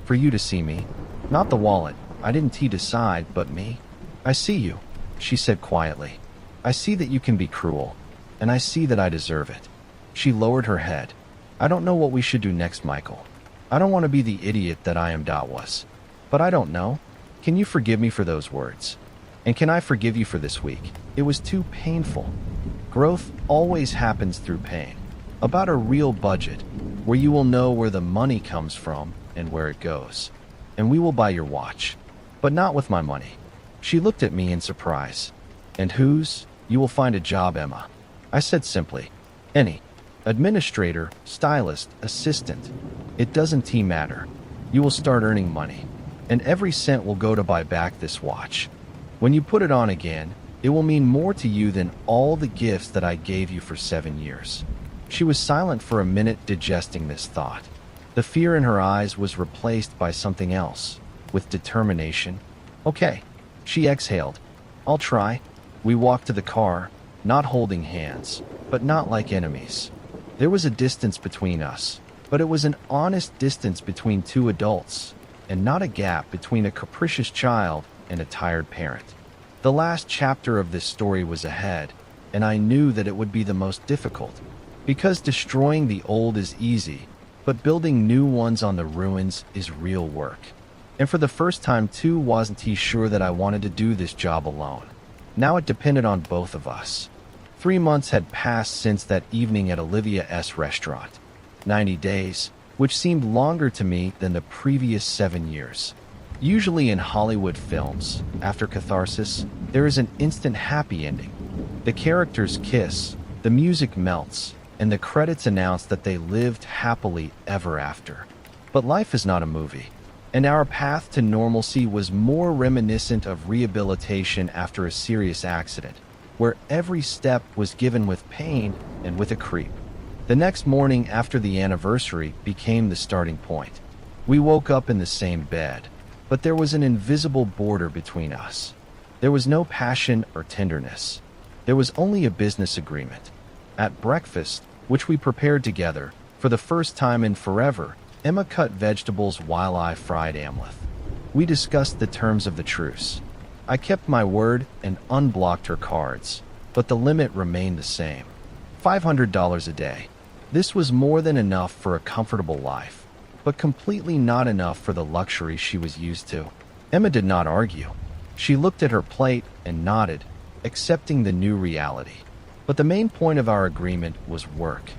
for you to see me. Not the wallet. I didn't decide, but me. I see you," she said quietly. "I see that you can be cruel, and I see that I deserve it." She lowered her head. "I don't know what we should do next, Michael. I don't want to be the idiot that I am was. But I don't know. Can you forgive me for those words? And can I forgive you for this week? It was too painful. Growth always happens through pain. About a real budget, where you will know where the money comes from and where it goes. And we will buy your watch, but not with my money." She looked at me in surprise. "And whose? You will find a job, Emma." I said simply, "Any. Administrator, stylist, assistant. It doesn't matter. You will start earning money, and every cent will go to buy back this watch. When you put it on again, it will mean more to you than all the gifts that I gave you for 7 years." She was silent for a minute, digesting this thought. The fear in her eyes was replaced by something else, with determination. "Okay," she exhaled. "I'll try." We walked to the car, not holding hands, but not like enemies. There was a distance between us, but it was an honest distance between two adults, and not a gap between a capricious child and a tired parent. The last chapter of this story was ahead, and I knew that it would be the most difficult, because destroying the old is easy, but building new ones on the ruins is real work. And for the first time too, wasn't sure that I wanted to do this job alone. Now it depended on both of us. 3 months had passed since that evening at Olivia's restaurant. 90 days, which seemed longer to me than the previous 7 years. Usually in Hollywood films, after catharsis, there is an instant happy ending. The characters kiss, the music melts, and the credits announce that they lived happily ever after. But life is not a movie, and our path to normalcy was more reminiscent of rehabilitation after a serious accident, where every step was given with pain and with a creep. The next morning after the anniversary became the starting point. We woke up in the same bed, but there was an invisible border between us. There was no passion or tenderness. There was only a business agreement. At breakfast, which we prepared together, for the first time in forever, Emma cut vegetables while I fried omelet. We discussed the terms of the truce. I kept my word and unblocked her cards, but the limit remained the same. $500 a day. This was more than enough for a comfortable life, but completely not enough for the luxury she was used to. Emma did not argue. She looked at her plate and nodded, accepting the new reality. But the main point of our agreement was work.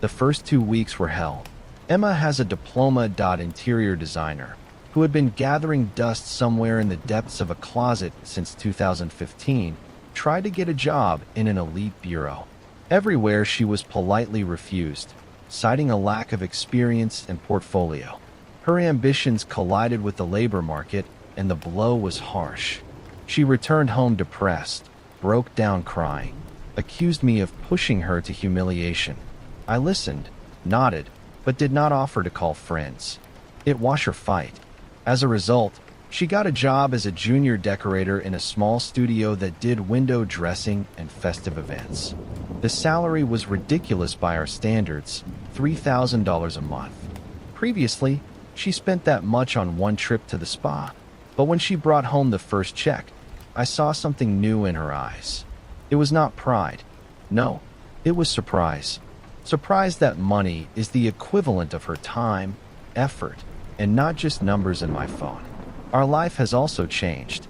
The first 2 weeks were hell. Emma has a diploma. Interior designer who had been gathering dust somewhere in the depths of a closet since 2015, tried to get a job in an elite bureau. Everywhere she was politely refused, citing a lack of experience and portfolio. Her ambitions collided with the labor market, and the blow was harsh. She returned home depressed, broke down crying, accused me of pushing her to humiliation. I listened, nodded, but did not offer to call friends. It was her fight. As a result, she got a job as a junior decorator in a small studio that did window dressing and festive events. The salary was ridiculous by our standards, $3,000 a month. Previously, she spent that much on one trip to the spa. But when she brought home the first check, I saw something new in her eyes. It was not pride. No, it was surprise. Surprise that money is the equivalent of her time, effort, and not just numbers in my phone. Our life has also changed.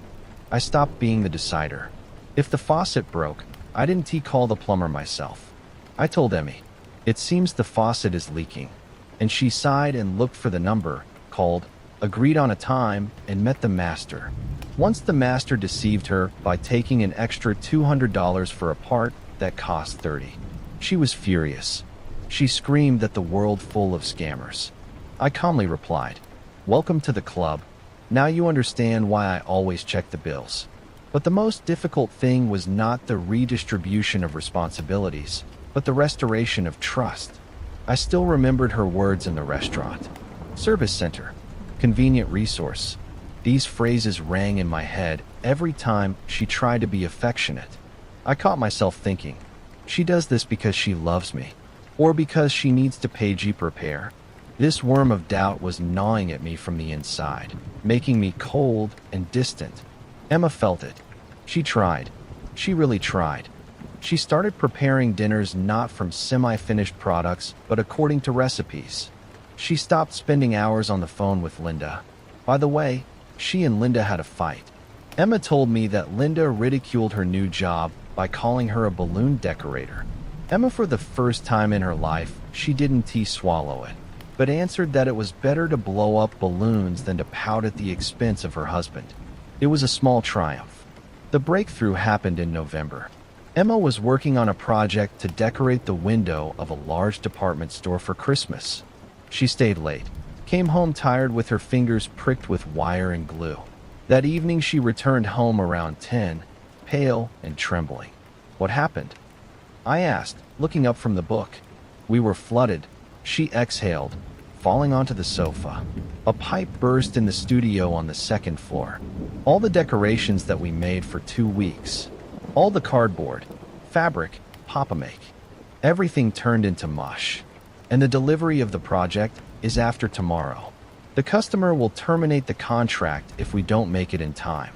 I stopped being the decider. If the faucet broke, I didn't call the plumber myself. I told Emmy, "It seems the faucet is leaking." And she sighed and looked for the number, called, agreed on a time, and met the master. Once the master deceived her by taking an extra $200 for a part that cost $30. She was furious. She screamed at the world full of scammers. I calmly replied, "Welcome to the club. Now you understand why I always check the bills." But the most difficult thing was not the redistribution of responsibilities, but the restoration of trust. I still remembered her words in the restaurant. Service center. Convenient resource. These phrases rang in my head every time she tried to be affectionate. I caught myself thinking, she does this because she loves me, or because she needs to pay Jeep repair. This worm of doubt was gnawing at me from the inside, making me cold and distant. Emma felt it. She tried. She really tried. She started preparing dinners not from semi-finished products, but according to recipes. She stopped spending hours on the phone with Linda. By the way, she and Linda had a fight. Emma told me that Linda ridiculed her new job by calling her a balloon decorator. Emma, for the first time in her life, she didn't swallow it, but answered that it was better to blow up balloons than to pout at the expense of her husband. It was a small triumph. The breakthrough happened in November. Emma was working on a project to decorate the window of a large department store for Christmas. She stayed late, came home tired with her fingers pricked with wire and glue. That evening she returned home around 10, pale and trembling. "What happened?" I asked, looking up from the book. "We were flooded," she exhaled, falling onto the sofa. "A pipe burst in the studio on the second floor. All the decorations that we made for 2 weeks, all the cardboard, fabric, Papa-make, everything turned into mush. And the delivery of the project is after tomorrow. The customer will terminate the contract if we don't make it in time.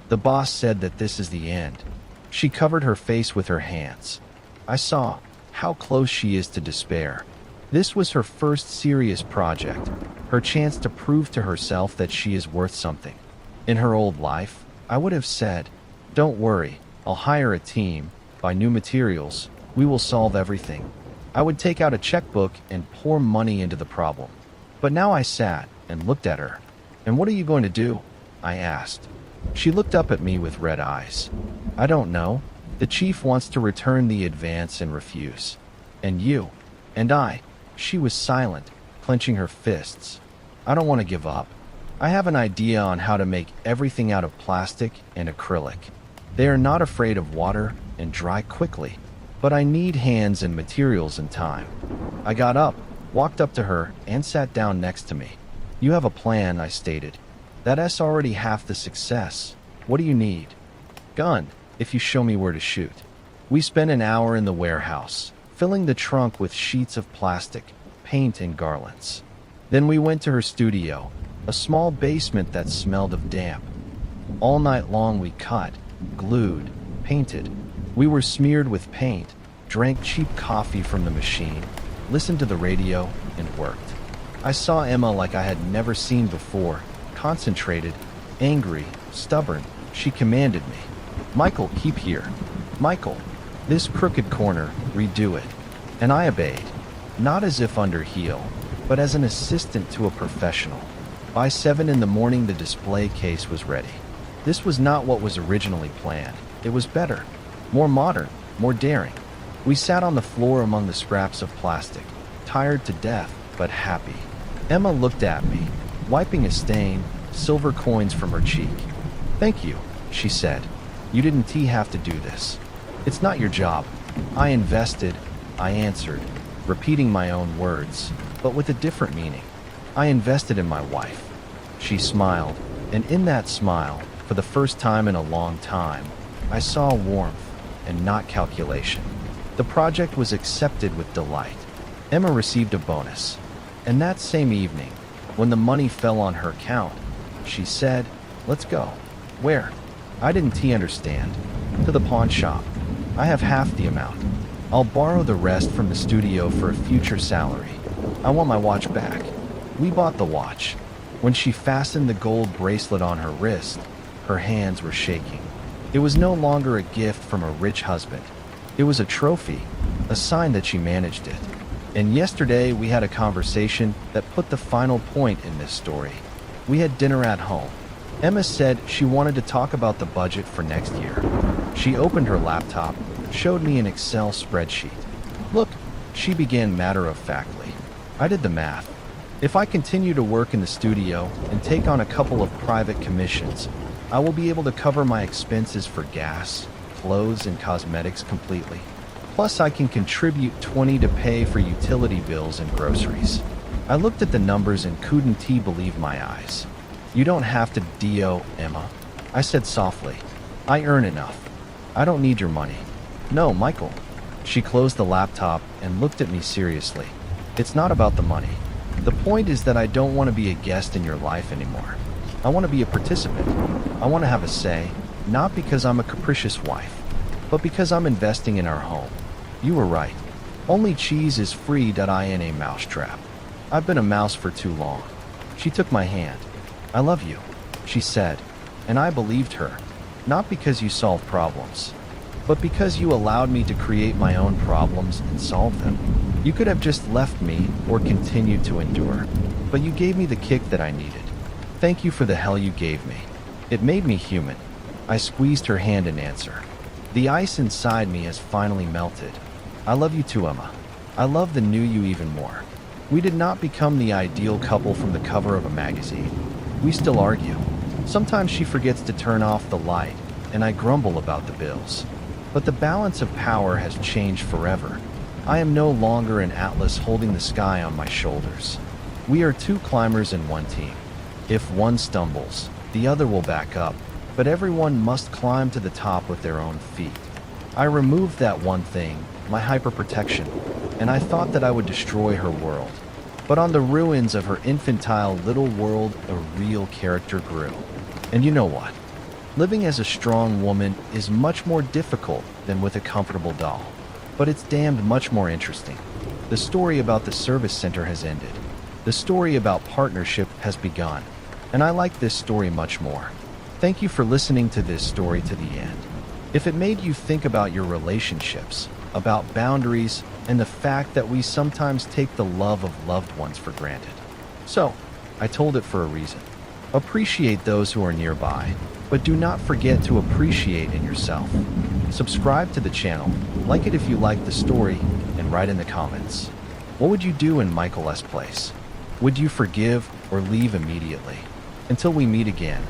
The boss said that this is the end." She covered her face with her hands. I saw how close she is to despair. This was her first serious project, her chance to prove to herself that she is worth something. In her old life, I would have said, "Don't worry, I'll hire a team, buy new materials, we will solve everything." I would take out a checkbook and pour money into the problem. But now I sat and looked at her. "And what are you going to do?" I asked. She looked up at me with red eyes. "I don't know. The chief wants to return the advance and refuse. And you, and I." She was silent, clenching her fists. "I don't want to give up. I have an idea on how to make everything out of plastic and acrylic. They are not afraid of water and dry quickly. But I need hands and materials and time." I got up, walked up to her, and sat down next to me. "You have a plan," I stated. "That's already half the success. What do you need?" "Gun, if you show me where to shoot." We spent an hour in the warehouse, filling the trunk with sheets of plastic, paint, and garlands. Then we went to her studio, a small basement that smelled of damp. All night long we cut, glued, painted. We were smeared with paint, drank cheap coffee from the machine, listened to the radio, and worked. I saw Emma like I had never seen before, concentrated, angry, stubborn. She commanded me, "Michael, keep here. Michael, this crooked corner, redo it." And I obeyed, not as if under heel, but as an assistant to a professional. By 7 in the morning, the display case was ready. This was not what was originally planned. It was better, more modern, more daring. We sat on the floor among the scraps of plastic, tired to death, but happy. Emma looked at me, wiping a stain, silver coins from her cheek. "Thank you," she said. "You didn't have to do this. It's not your job." I invested, I answered, repeating my own words, but with a different meaning. I invested in my wife. She smiled, and in that smile, for the first time in a long time, I saw warmth and not calculation. The project was accepted with delight. Emma received a bonus. And that same evening, when the money fell on her account, she said, "Let's go." "Where?" I didn't understand. "To the pawn shop. I have half the amount. I'll borrow the rest from the studio for a future salary. I want my watch back." We bought the watch. When she fastened the gold bracelet on her wrist, her hands were shaking. It was no longer a gift from a rich husband. It was a trophy, a sign that she managed it. And yesterday we had a conversation that put the final point in this story. We had dinner at home. Emma said she wanted to talk about the budget for next year. She opened her laptop, showed me an Excel spreadsheet. "Look," she began matter-of-factly. I did the math. If I continue to work in the studio and take on a couple of private commissions, I will be able to cover my expenses for gas, clothes, and cosmetics completely. Plus, I can contribute 20 to pay for utility bills and groceries. I looked at the numbers and couldn't believe my eyes. "You don't have to Emma," I said softly. "I earn enough. I don't need your money." "No, Michael." She closed the laptop and looked at me seriously. "It's not about the money. The point is that I don't want to be a guest in your life anymore. I want to be a participant. I want to have a say, not because I'm a capricious wife, but because I'm investing in our home. You were right. Only cheese is free in a mousetrap. I've been a mouse for too long." She took my hand. "I love you," she said, and I believed her, not because you solve problems, but because you allowed me to create my own problems and solve them. You could have just left me or continued to endure, but you gave me the kick that I needed. Thank you for the hell you gave me. It made me human." I squeezed her hand in answer. The ice inside me has finally melted. I love you too, Emma. I love the new you even more. We did not become the ideal couple from the cover of a magazine. We still argue. Sometimes she forgets to turn off the light, and I grumble about the bills. But the balance of power has changed forever. I am no longer an Atlas holding the sky on my shoulders. We are two climbers in one team. If one stumbles, the other will back up, but everyone must climb to the top with their own feet. I removed that one thing, my hyperprotection, and I thought that I would destroy her world. But on the ruins of her infantile little world, a real character grew. And you know what? Living as a strong woman is much more difficult than with a comfortable doll. But it's damned much more interesting. The story about the service center has ended. The story about partnership has begun. And I like this story much more. Thank you for listening to this story to the end. If it made you think about your relationships, about boundaries, and the fact that we sometimes take the love of loved ones for granted. So, I told it for a reason. Appreciate those who are nearby, but do not forget to appreciate in yourself. Subscribe to the channel, like it if you like the story, and write in the comments. What would you do in Michael's place? Would you forgive or leave immediately? Until we meet again,